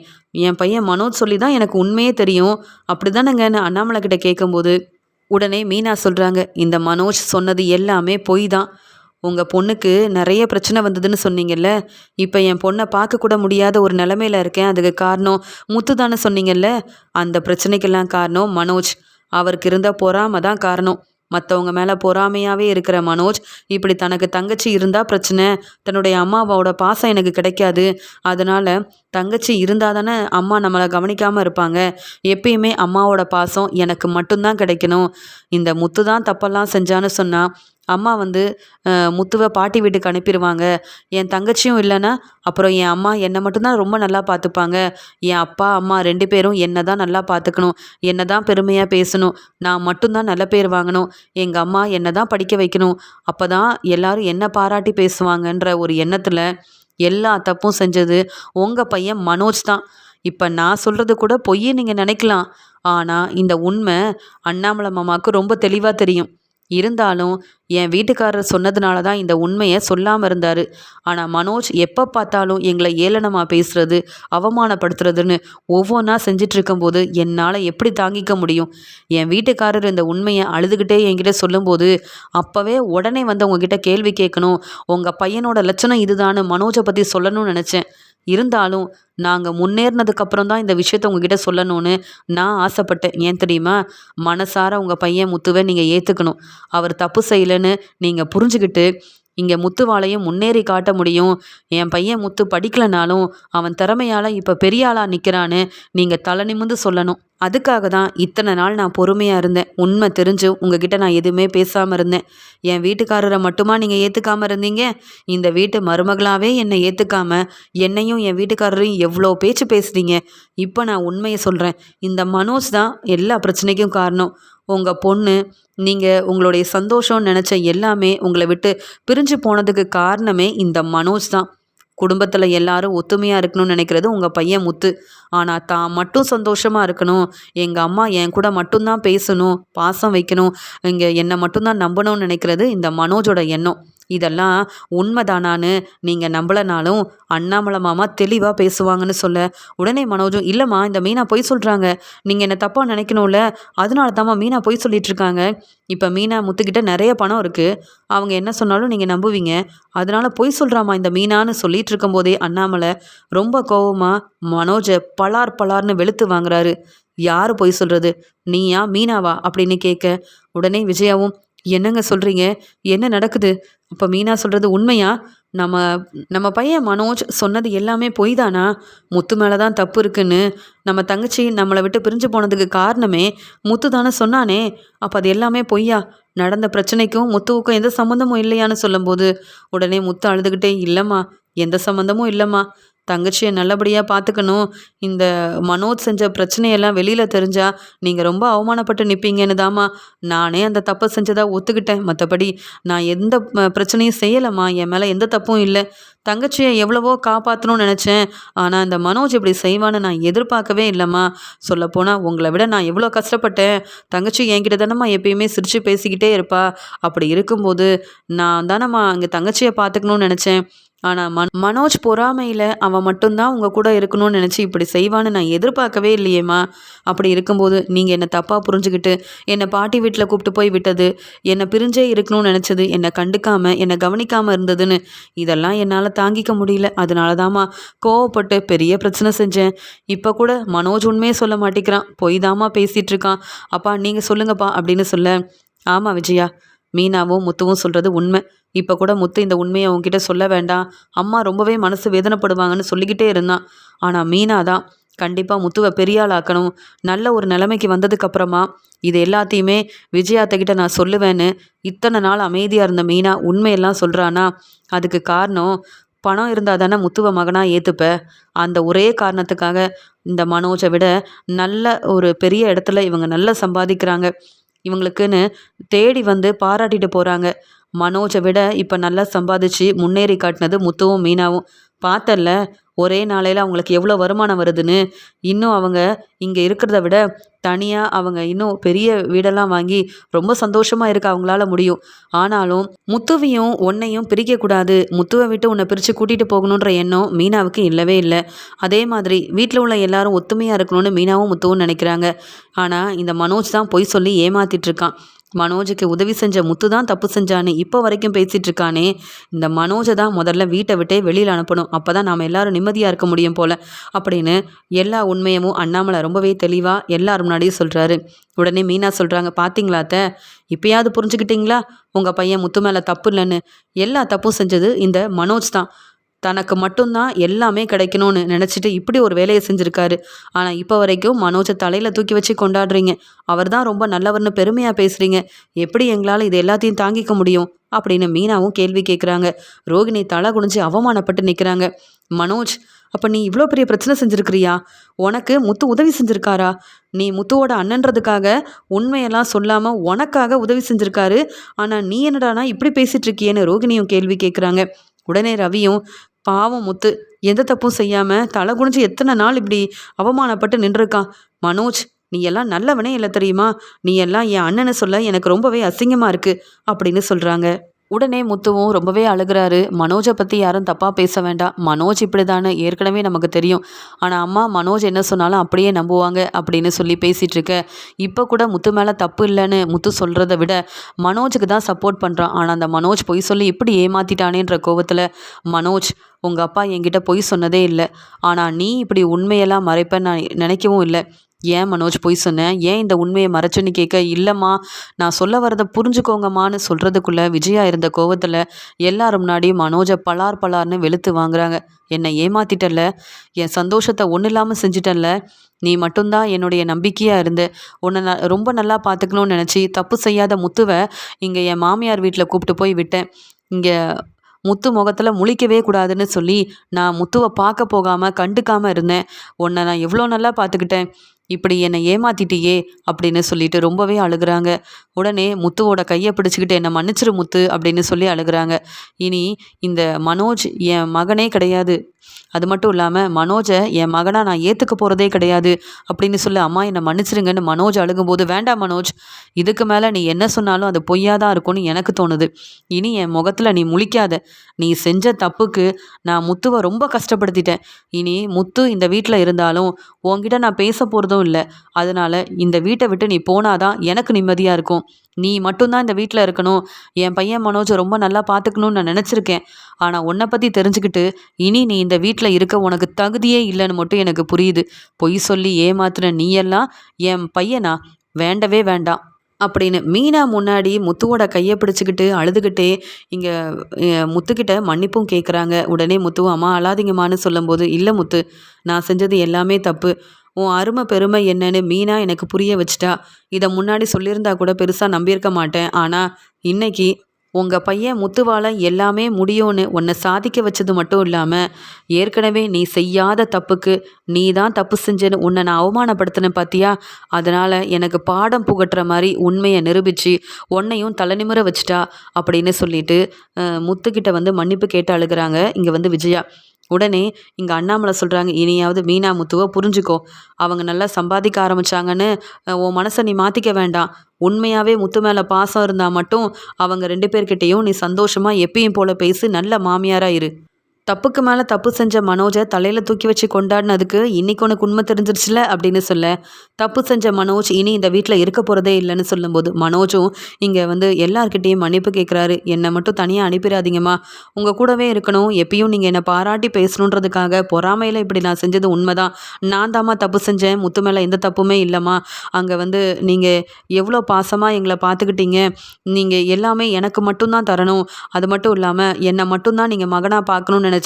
என் பையன் மனோஜ் சொல்லி தான் எனக்கு உண்மையே தெரியும் அப்படி தானேங்கன்னு அண்ணாமலை கிட்ட கேட்கும்போது உடனே மீனா சொல்கிறாங்க, இந்த மனோஜ் சொன்னது எல்லாமே பொய் தான், உங்கள் பொண்ணுக்கு நிறைய பிரச்சனை வந்ததுன்னு சொன்னீங்கல்ல, இப்போ என் பொண்ணை பார்க்கக்கூட முடியாத ஒரு நிலமையில இருக்கேன், அதுக்கு காரணம் முத்து தானே சொன்னீங்கல்ல, அந்த பிரச்சனைக்கெல்லாம் காரணம் மனோஜ், அவருக்கு இருந்த பொறாமை தான் காரணம். மற்றவங்க மேலே பொறாமையாகவே இருக்கிற மனோஜ் இப்படி தனக்கு தங்கச்சி இருந்தால் பிரச்சனை, தன்னுடைய அம்மாவோட பாசம் எனக்கு கிடைக்காது, அதனால் தங்கச்சி இருந்தால் தானே அம்மா நம்மளை கவனிக்காமல் இருப்பாங்க, எப்பயுமே அம்மாவோட பாசம் எனக்கு மட்டும்தான் கிடைக்கணும், இந்த முத்து தான் தப்பெல்லாம் செஞ்சான்னு சொன்னால் அம்மா வந்து முத்துவை பாட்டி வீட்டுக்கு அனுப்பிடுவாங்க. என் தங்கச்சியும் இல்லைன்னா அப்புறம் என் அம்மா என்னை மட்டும்தான் ரொம்ப நல்லா பார்த்துப்பாங்க. என் அப்பா அம்மா 2 பேரும் என்னை தான் நல்லா பார்த்துக்கணும். என்னை தான் பெருமையாக பேசணும். நான் மட்டும்தான் நல்ல பேர் வாங்கணும். எங்கள் அம்மா என்னை தான் படிக்க வைக்கணும். அப்போ தான் எல்லாரும் என்னை பாராட்டி பேசுவாங்கன்ற ஒரு எண்ணத்தில் எல்லா தப்பும் செஞ்சது உங்கள் பையன் மனோஜ் தான். இப்போ நான் சொல்கிறது கூட பொய்ன்னு நீங்கள் நினைக்கலாம். ஆனால் இந்த உண்மை அண்ணாமலை மாமாவுக்கு ரொம்ப தெளிவாக தெரியும். இருந்தாலும் என் வீட்டுக்காரர் சொன்னதுனால தான் இந்த உண்மையை சொல்லாமல் இருந்தார். ஆனால் மனோஜ் எப்போ பார்த்தாலும் எங்களை ஏளனமாக பேசுறது, அவமானப்படுத்துறதுன்னு ஒவ்வொன்றா செஞ்சிட்ருக்கும்போது என்னால் எப்படி தாங்கிக்க முடியும்? என் வீட்டுக்காரர் இந்த உண்மையை அழுதுகிட்டே என்கிட்ட சொல்லும்போது அப்போவே உடனே வந்து உங்ககிட்ட கேள்வி கேட்கணும். உங்கள் பையனோட லட்சணம் இதுதான்னு மனோஜை பற்றி சொல்லணும்னு நினச்சேன். இருந்தாலும் நாங்கள் முன்னேறினதுக்கப்புறம் தான் இந்த விஷயத்த உங்ககிட்ட சொல்லணும்னு நான் ஆசைப்பட்டேன். ஏன் தெரியுமா? மனசார உங்கள் பையன் முத்துவை நீங்கள் ஏற்றுக்கணும். அவர் தப்பு செய்யலைன்னு நீங்கள் புரிஞ்சுக்கிட்டு இங்கே முத்துவாலையும் முன்னேறி காட்ட முடியும். என் பையன் முத்து படிக்கலைனாலும் அவன் திறமையால் இப்போ பெரிய ஆளாக நிற்கிறான்னு நீங்கள் தலை நிமிர்ந்து சொல்லணும். அதுக்காக தான் இத்தனை நாள் நான் பொறுமையாக இருந்தேன். உண்மை தெரிஞ்சும் உங்ககிட்ட நான் எதுவுமே பேசாமல் இருந்தேன். என் வீட்டுக்காரரை மட்டுமா நீங்கள் ஏற்றுக்காமல் இருந்தீங்க? இந்த வீட்டு மருமகளாகவே என்னை ஏற்றுக்காமல் என்னையும் என் வீட்டுக்காரரையும் எவ்வளோ பேச்சு பேசுகிறீங்க. இப்போ நான் உண்மையை சொல்கிறேன். இந்த மனோஜ் தான் எல்லா பிரச்சனைக்கும் காரணம். உங்கள் பொண்ணு நீங்கள் உங்களுடைய சந்தோஷம்னு நினச்ச எல்லாமே உங்களை விட்டு பிரிஞ்சு போனதுக்கு காரணமே இந்த மனோஜ் தான். குடும்பத்தில் எல்லாரும் ஒத்துமையாக இருக்கணும்னு நினைக்கிறது உங்கள் பையன் முத்து. ஆனால் தான் மட்டும் சந்தோஷமாக இருக்கணும், எங்கள் அம்மா என் கூட மட்டும்தான் பேசணும், பாசம் வைக்கணும், இங்கே என்னை மட்டும்தான் நம்பணும்னு நினைக்கிறது இந்த மனோஜோட எண்ணம். இதெல்லாம் உண்மைதானான்னு நீங்கள் நம்பலைனாலும் அண்ணாமலை மாமா தெளிவாக பேசுவாங்கன்னு சொல்ல உடனே மனோஜும், இல்லைம்மா இந்த மீனா பொய் சொல்கிறாங்க, நீங்கள் என்னை தப்பாக நினைக்கணும்ல, அதனால தாம்மா மீனா பொய் சொல்லிட்டு இருக்காங்க. இப்போ மீனா முத்துக்கிட்ட நிறைய பணம் இருக்குது, அவங்க என்ன சொன்னாலும் நீங்கள் நம்புவீங்க, அதனால பொய் சொல்கிறாமா இந்த மீனான்னு சொல்லிட்டு இருக்கும்போதே அண்ணாமலை ரொம்ப கோவமாக மனோஜை பலார் பலார்னு வெளுத்து வாங்குறாரு. யார் பொய் சொல்கிறது, நீயா மீனாவா அப்படின்னு கேட்க உடனே விஜயாவும், என்னங்க சொல்கிறீங்க, என்ன நடக்குது? அப்போ மீனா சொல்கிறது உண்மையா? நம்ம நம்ம பையன் மனோஜ் சொன்னது எல்லாமே பொய் தானா? முத்து மேலே தான் தப்பு இருக்குன்னு நம்ம தங்கச்சி நம்மளை விட்டு பிரிஞ்சு போனதுக்கு காரணமே முத்து தானே சொன்னானே, அப்போ அது எல்லாமே பொய்யா? நடந்த பிரச்சனைக்கும் முத்துவுக்கும் எந்த சம்மந்தமும் இல்லையான்னு சொல்லும்போது உடனே முத்து அழுதுகிட்டே, இல்லைம்மா எந்த சம்மந்தமும் இல்லைம்மா, தங்கச்சியை நல்லபடியாக பார்த்துக்கணும், இந்த மனோஜ் செஞ்ச பிரச்சனையெல்லாம் வெளியில் தெரிஞ்சால் நீங்கள் ரொம்ப அவமானப்பட்டு நிற்பீங்கன்னு தாம்மா நானே அந்த தப்பை செஞ்சதாக ஒத்துக்கிட்டேன். மற்றபடி நான் எந்த பிரச்சனையும் செய்யலைம்மா, என் மேலே எந்த தப்பும் இல்லை. தங்கச்சியை எவ்வளவோ காப்பாற்றணும்னு நினச்சேன், ஆனால் இந்த மனோஜ் இப்படி செய்வான்னு நான் எதிர்பார்க்கவே இல்லைம்மா. சொல்லப்போனால் உங்களை விட நான் எவ்வளோ கஷ்டப்பட்டேன். தங்கச்சி என்கிட்ட தானம்மா எப்பயுமே சிரித்து பேசிக்கிட்டே இருப்பா. அப்படி இருக்கும்போது நான் தானம்மா இங்கே தங்கச்சியை பார்த்துக்கணும்னு நினச்சேன். ஆனால் மனோஜ் பொறாமையில் அவன் மட்டும்தான் உங்கள் கூட இருக்கணும்னு நினச்சி இப்படி செய்வான்னு நான் எதிர்பார்க்கவே இல்லையேம்மா. அப்படி இருக்கும்போது நீங்கள் என்னை தப்பாக புரிஞ்சுக்கிட்டு என்னை பாட்டி வீட்டில் கூப்பிட்டு போய் விட்டது, என்னை பிரிஞ்சே இருக்கணும்னு நினச்சது, என்னை கண்டுக்காமல் என்னை கவனிக்காமல் இருந்ததுன்னு இதெல்லாம் என்னால் தாங்கிக்க முடியல. அதனால தாம்மா கோவப்பட்டு பெரிய பிரச்சனை செஞ்சேன். இப்போ கூட மனோஜ் உண்மையே சொல்ல மாட்டேங்கிறான், பொய் தாம்மா பேசிகிட்டு இருக்கான். அப்பா நீங்கள் சொல்லுங்கப்பா அப்படின்னு சொல்ல, ஆமாம் விஜயா, மீனாவும் முத்துவும் சொல்கிறது உண்மை. இப்போ கூட முத்து இந்த உண்மையை உங்ககிட்ட சொல்ல வேண்டாம், அம்மா ரொம்பவே மனசு வேதனைப்படுவாங்கன்னு சொல்லிக்கிட்டே இருந்தான். ஆனால் மீனா தான் கண்டிப்பாக முத்துவை பெரிய ஆளாக்கணும், நல்ல ஒரு நிலைமைக்கு வந்ததுக்கப்புறமா இது எல்லாத்தையுமே விஜயாத்தக்கிட்ட நான் சொல்லுவேன்னு இத்தனை நாள் அமைதியாக இருந்த மீனா உண்மையெல்லாம் சொல்கிறானா? அதுக்கு காரணம் பணம் இருந்தால் தானே முத்துவை மகனாக ஏற்றுப்ப. அந்த ஒரே காரணத்துக்காக இந்த மனோஜை விட நல்ல ஒரு பெரிய இடத்துல இவங்க நல்லா சம்பாதிக்கிறாங்க, இவங்களுக்குன்னு தேடி வந்து பாராட்டிட்டு போகிறாங்க. மனோஜை விட இப்போ நல்லா சம்பாதிச்சு முன்னேறி காட்டினது முத்துவும் மீனாவும். பார்த்தல்ல ஒரே நாளையில் அவங்களுக்கு எவ்வளோ வருமானம் வருதுன்னு. இன்னும் அவங்க இங்கே இருக்கிறத விட தனியாக அவங்க இன்னும் பெரிய வீடெல்லாம் வாங்கி ரொம்ப சந்தோஷமாக இருக்க அவங்களால முடியும். ஆனாலும் முத்துவையும் உன்னையும் பிரிக்கக்கூடாது, முத்துவை விட்டு உன்னை பிரித்து கூட்டிகிட்டு போகணுன்ற எண்ணம் மீனாவுக்கு இல்லவே இல்லை. அதே மாதிரி வீட்டில் உள்ள எல்லாரும் ஒத்துமையாக இருக்கணும்னு மீனாவும் முத்துவும் நினைக்கிறாங்க. ஆனால் இந்த மனோஜ் தான் பொய் சொல்லி ஏமாத்திட்டுருக்கான். மனோஜுக்கு உதவி செஞ்ச முத்து தான் தப்பு செஞ்சான்னு இப்போ வரைக்கும் பேசிகிட்டு இருக்கானே, இந்த மனோஜை தான் முதல்ல வீட்டை விட்டே வெளியில் அனுப்பணும், அப்போ தான் நாம் எல்லாரும் நிம்மதியாக இருக்க முடியும் போல் அப்படின்னு எல்லா உண்மையமும் அண்ணாமலை ரொம்பவே தெளிவாக எல்லாரும் முன்னாடியும் சொல்கிறாரு. உடனே மீனா சொல்கிறாங்க, பார்த்தீங்களா அத்தை, இப்போயாவது புரிஞ்சுக்கிட்டீங்களா உங்கள் பையன் முத்து மேலே தப்பு இல்லைன்னு? எல்லா தப்பும் செஞ்சது இந்த மனோஜ் தான். தனக்கு மட்டும்தான் எல்லாமே கிடைக்கணும்னு நினச்சிட்டு இப்படி ஒரு வேலையை செஞ்சுருக்காரு. ஆனால் இப்போ வரைக்கும் மனோஜை தலையில் தூக்கி வச்சு கொண்டாடுறீங்க. அவர் தான் ரொம்ப நல்லவர்னு பெருமையாக பேசுகிறீங்க. எப்படி எங்களால் இது எல்லாத்தையும் தாங்கிக்க முடியும் அப்படின்னு மீனாவும் கேள்வி கேட்குறாங்க. ரோகிணி தலை குனிஞ்சு அவமானப்பட்டு நிற்கிறாங்க. மனோஜ், அப்போ நீ இவ்வளோ பெரிய பிரச்சனை செஞ்சுருக்கிறியா? உனக்கு முத்து உதவி செஞ்சுருக்காரா? நீ முத்துவோட அண்ணன்றதுக்காக உண்மையெல்லாம் சொல்லாமல் உனக்காக உதவி செஞ்சுருக்காரு. ஆனால் நீ என்னடானா இப்படி பேசிகிட்டு இருக்கியேன்னு ரோகிணியும் கேள்வி கேட்குறாங்க. உடனே ரவியும், பாவம் முத்து எந்த தப்பும் செய்யாமல் தலை குனிஞ்சு எத்தனை நாள் இப்படி அவமானப்பட்டு நின்றுருக்கான். மனோஜ், நீ எல்லாம் நல்லவனே இல்லை தெரியுமா? நீ எல்லாம் என் அண்ணனை சொல்ல எனக்கு ரொம்பவே அசிங்கமாக இருக்குது அப்படின்னு சொல்கிறாங்க. உடனே முத்துவும் ரொம்பவே அழுகிறாரு. மனோஜை பற்றி யாரும் தப்பாக பேச வேண்டாம். மனோஜ் இப்படி தானே ஏற்கனவே நமக்கு தெரியும். ஆனால் அம்மா மனோஜ் என்ன சொன்னாலும் அப்படியே நம்புவாங்க அப்படின்னு சொல்லி பேசிகிட்டு இருக்க. இப்போ கூட முத்து மேலே தப்பு இல்லைன்னு முத்து சொல்கிறத விட மனோஜுக்கு தான் சப்போர்ட் பண்ணுறான். ஆனால் அந்த மனோஜ் பொய் சொல்லி இப்படி ஏமாற்றிட்டானேன்ற கோவத்தில், மனோஜ், உங்கள் அப்பா என்கிட்ட பொய் சொன்னதே இல்லை. ஆனால் நீ இப்படி உண்மையெல்லாம் மறைப்பேன்னு நான் நினைக்கவும் இல்லை. ஏன் மனோஜ் பொய் சொன்னேன்? ஏன் இந்த உண்மையை மறைச்சுன்னு கேட்க, இல்லைம்மா நான் சொல்ல வரதை புரிஞ்சுக்கோங்கம்மான்னு சொல்கிறதுக்குள்ளே விஜயா இருந்த கோவத்தில் எல்லாரும் முன்னாடி மனோஜை பலார் பலார்னு வெளுத்து வாங்குறாங்க. என்னை ஏமாத்திட்டல்ல, என் சந்தோஷத்தை ஒன்றும் இல்லாமல் செஞ்சிட்டல்ல, நீ மட்டும்தான் என்னுடைய நம்பிக்கையாக இருந்து உன்னை ரொம்ப நல்லா பார்த்துக்கணும்னு நினச்சி தப்பு செய்யாத முத்துவை இங்கே என் மாமியார் வீட்டில் கூப்பிட்டு போய் விட்டேன். இங்கே முத்து முகத்தில் முழிக்கவே கூடாதுன்னு சொல்லி நான் முத்துவை பார்க்க போகாமல் கண்டுக்காமல் இருந்தேன். உன்னை நான் எவ்வளோ நல்லா பார்த்துக்கிட்டேன். இப்படி என்னை ஏமாத்திட்டியே அப்படின்னு சொல்லிட்டு ரொம்பவே அழுகிறாங்க. உடனே முத்துவோட கையை பிடிச்சிக்கிட்டு என்னை மன்னிச்சிரு முத்து அப்படின்னு சொல்லி அழுகிறாங்க. இனி இந்த மனோஜ் என் மகனே கிடையாது. அது மட்டும் இல்லாமல் மனோஜை என் மகனாக நான் ஏற்றுக்க போகிறதே கிடையாது அப்படின்னு சொல்லி அம்மா என்னை மன்னிச்சிருங்கன்னு மனோஜ் அழுகும்போது, வேண்டாம் மனோஜ், இதுக்கு மேலே நீ என்ன சொன்னாலும் அது பொய்யாக தான் இருக்கும்னு எனக்கு தோணுது. இனி என் முகத்தில் நீ முழிக்காத. நீ செஞ்ச தப்புக்கு நான் முத்துவை ரொம்ப கஷ்டப்படுத்திட்டேன். இனி முத்து இந்த வீட்டில் இருந்தாலும் உன்கிட்ட நான் பேச போகிறதும் இல்லை. அதனால் இந்த வீட்டை விட்டு நீ போனாதான் எனக்கு நிம்மதியாக இருக்கும். நீ மட்டும்தான் இந்த வீட்டில் இருக்கணும். என் பையன் மனோஜை ரொம்ப நல்லா பார்த்துக்கணும்னு நான் நினச்சிருக்கேன். ஆனால் உன்னை பற்றி தெரிஞ்சுக்கிட்டு இனி நீ இந்த வீட்டில் இருக்க உனக்கு தகுதியே இல்லைன்னு மட்டும் எனக்கு புரியுது. பொய் சொல்லி ஏமாத்துன நீ எல்லாம் என் பையனா? வேண்டவே வேண்டாம் அப்படின்னு மீனா முன்னாடி முத்துவோட கையை பிடிச்சிக்கிட்டு அழுதுகிட்டே இங்கே முத்துக்கிட்ட மன்னிப்பும் கேட்குறாங்க. உடனே முத்துவும், அம்மா அழாதீங்கம்மான்னு சொல்லும்போது, இல்லை முத்து, நான் செஞ்சது எல்லாமே தப்பு. உன் அருமை பெருமை என்னன்னு மீனா எனக்கு புரிய வச்சிட்டா. இதை முன்னாடி சொல்லியிருந்தா கூட பெருசாக நம்பியிருக்க மாட்டேன். ஆனால் இன்னைக்கு உங்கள் பையன் முத்துவால் எல்லாமே முடியும்னு உன்னை சாதிக்க வச்சது மட்டும் இல்லாமல் ஏற்கனவே நீ செய்யாத தப்புக்கு நீ தான் தப்பு செஞ்சேன்னு உன்னை நான் அவமானப்படுத்தினேன் பார்த்தியா? அதனால் எனக்கு பாடம் புகட்டுற மாதிரி உண்மையை நிரூபித்து உன்னையும் தலைநிமிர வச்சிட்டா அப்படின்னு சொல்லிட்டு முத்துக்கிட்ட வந்து மன்னிப்பு கேட்டு அழுகிறாங்க இங்கே வந்து விஜயா. உடனே இங்கே அண்ணாமலை சொல்கிறாங்க, இனியாவது மீனா முத்துவை புரிஞ்சுக்கோ. அவங்க நல்லா சம்பாதிக்க ஆரம்பித்தாங்கன்னு உன் மனசை நீ மாற்றிக்க வேண்டாம். உண்மையாகவே முத்து மேலே பாசம் இருந்தால் மட்டும் அவங்க 2 பேர்கிட்டையும் நீ சந்தோஷமாக எப்பயும் போல் பேசி நல்ல மாமியாராக இரு. தப்புக்கு மேலே தப்பு செஞ்ச மனோஜை தலையில் தூக்கி வச்சு கொண்டாடினதுக்கு இன்னைக்கு உனக்கு உண்மை தெரிஞ்சிருச்சுல அப்படின்னு சொல்ல, தப்பு செஞ்ச மனோஜ் இனி இந்த வீட்டில் இருக்க போகிறதே இல்லைன்னு சொல்லும்போது மனோஜும் இங்கே வந்து எல்லார்கிட்டேயும் மன்னிப்பு கேட்குறாரு. என்னை மட்டும் தனியாக அனுப்பிடாதீங்கம்மா, உங்கள் கூடவே இருக்கணும், எப்பயும் நீங்கள் என்னை பாராட்டி பேசணுன்றதுக்காக பொறாமையில் இப்படி நான் செஞ்சது உண்மைதான். நான் தாம்மா தப்பு செஞ்சேன், முத்து மேலே எந்த தப்புமே இல்லைம்மா. அங்கே வந்து நீங்கள் எவ்வளோ பாசமாக எங்களை பார்த்துக்கிட்டீங்க. நீங்கள் எல்லாமே எனக்கு மட்டும்தான் தரணும். அது மட்டும் இல்லாமல் என்னை மட்டும்தான் நீங்கள் மகனாக பார்க்கணும்னு நினச்சேன்.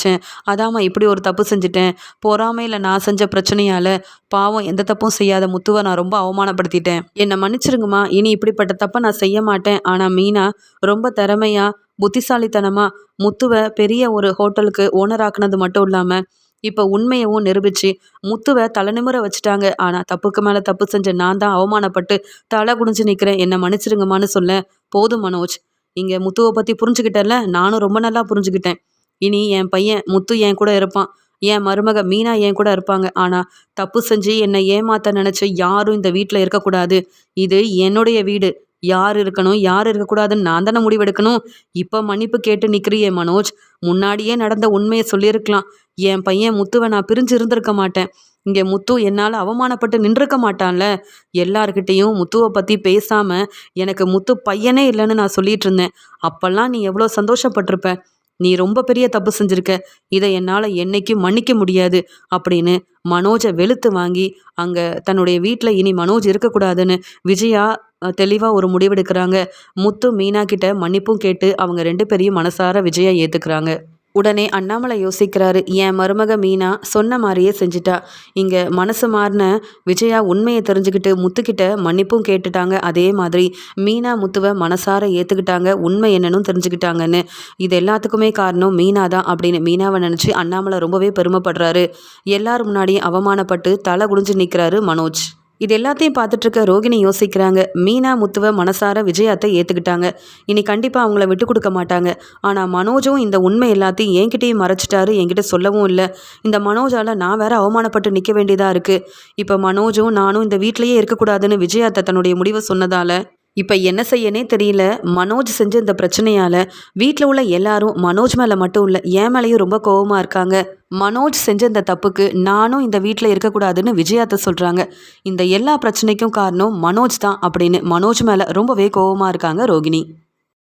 அதாம்மா இப்படி ஒரு தப்பு செஞ்சுட்டேன். பொறாமையில் நான் செஞ்ச பிரச்சனையால் பாவம் எந்த தப்பும் செய்யாத முத்துவை நான் ரொம்ப அவமானப்படுத்திட்டேன். என்னை மன்னிச்சிருங்கம்மா, இனி இப்படிப்பட்ட தப்பை நான் செய்ய மாட்டேன். ஆனால் மீனா ரொம்ப திறமையா புத்திசாலித்தனமாக முத்துவை பெரிய ஒரு ஹோட்டலுக்கு ஓனர் ஆக்குனது மட்டும் இல்லாமல் இப்போ உண்மையவும் நிரூபித்து முத்துவை தலைநிமிர வச்சுட்டாங்க. ஆனால் தப்புக்கு மேலே தப்பு செஞ்ச நான் தான் அவமானப்பட்டு தலை குனிஞ்சு நிற்கிறேன். என்னை மன்னிச்சிருங்கம்மான்னு சொல்ல, போதும் மனோஜ், இங்கே முத்துவை பற்றி புரிஞ்சுக்கிட்டேன்ல, நானும் ரொம்ப நல்லா புரிஞ்சுக்கிட்டேன். இனி என் பையன் முத்து என் கூட இருப்பான், என் மருமக மீனா என் கூட இருப்பாங்க. ஆனால் தப்பு செஞ்சு என்னை ஏமாற்ற நினச்சி யாரும் இந்த வீட்டில் இருக்கக்கூடாது. இது என்னுடைய வீடு. யார் இருக்கணும் யார் இருக்கக்கூடாதுன்னு நான் தானே முடிவெடுக்கணும். இப்போ மன்னிப்பு கேட்டு நிற்கிறியே மனோஜ், முன்னாடியே நடந்த உண்மையை சொல்லியிருக்கலாம். என் பையன் முத்துவை நான் பிரிஞ்சு இருந்திருக்க மாட்டேன். இங்கே முத்து என்னால் அவமானப்பட்டு நின்றுக்க மாட்டான்ல. எல்லார்கிட்டேயும் முத்துவை பற்றி பேசாமல் எனக்கு முத்து பையனே இல்லைன்னு நான் சொல்லிட்டு இருந்தேன். அப்போல்லாம் நீ எவ்வளோ சந்தோஷப்பட்டிருப்ப. நீ ரொம்ப பெரிய தப்பு செஞ்சுருக்க, இதை என்னால் என்னைக்கும் மன்னிக்க முடியாது அப்படின்னு மனோஜை வெளுத்து வாங்கி அங்கே தன்னுடைய வீட்டில் இனி மனோஜ் இருக்கக்கூடாதுன்னு விஜயா தெளிவாக ஒரு முடிவெடுக்கிறாங்க. முத்து மீனா கிட்ட மன்னிப்பும் கேட்டு அவங்க 2 பேரையும் மனசார விஜயா ஏற்றுக்கிறாங்க. உடனே அண்ணாமலை யோசிக்கிறாரு, என் மருமக மீனா சொன்ன மாதிரியே செஞ்சிட்டா. இங்கே மனசு மாறின விஜயா உண்மையை தெரிஞ்சுக்கிட்டு முத்துக்கிட்ட மன்னிப்பும் கேட்டுட்டாங்க. அதே மாதிரி மீனா முத்துவை மனசார ஏற்றுக்கிட்டாங்க, உண்மை என்னன்னு தெரிஞ்சுக்கிட்டாங்கன்னு. இது எல்லாத்துக்குமே காரணம் மீனா தான் அப்படின்னு மீனாவை நினச்சி அண்ணாமலை ரொம்பவே பெருமைப்படுறாரு. எல்லாரும் முன்னாடி அவமானப்பட்டு தலை குடிஞ்சு நிற்கிறாரு மனோஜ். இது எல்லாத்தையும் பார்த்துட்டு இருக்க ரோகிணி யோசிக்கிறாங்க, மீனா முத்துவை மனசார விஜயாத்தை ஏற்றுக்கிட்டாங்க, இனி கண்டிப்பாக அவங்கள விட்டு கொடுக்க மாட்டாங்க. ஆனால் மனோஜும் இந்த உண்மை எல்லாத்தையும் என்கிட்டையும் மறைச்சிட்டாரு, என்கிட்ட சொல்லவும் இல்லை. இந்த மனோஜால் நான் வேற அவமானப்பட்டு நிற்க வேண்டியதாக இருக்குது. இப்போ மனோஜும் நானும் இந்த வீட்டிலையே இருக்கக்கூடாதுன்னு விஜயாத்தை தன்னுடைய முடிவை சொன்னதால் இப்போ என்ன செய்யனே தெரியல. மனோஜ் செஞ்ச இந்த பிரச்சனையால் வீட்டில் உள்ள எல்லாரும் மனோஜ் மேலே மட்டும் இல்லை என் மேலேயும் ரொம்ப கோவமாக இருக்காங்க. மனோஜ் செஞ்ச இந்த தப்புக்கு நானும் இந்த வீட்டில் இருக்கக்கூடாதுன்னு விஜயாத்தை சொல்கிறாங்க. இந்த எல்லா பிரச்சனைக்கும் காரணம் மனோஜ் தான் அப்படின்னு மனோஜ் மேலே ரொம்பவே கோவமாக இருக்காங்க ரோகிணி.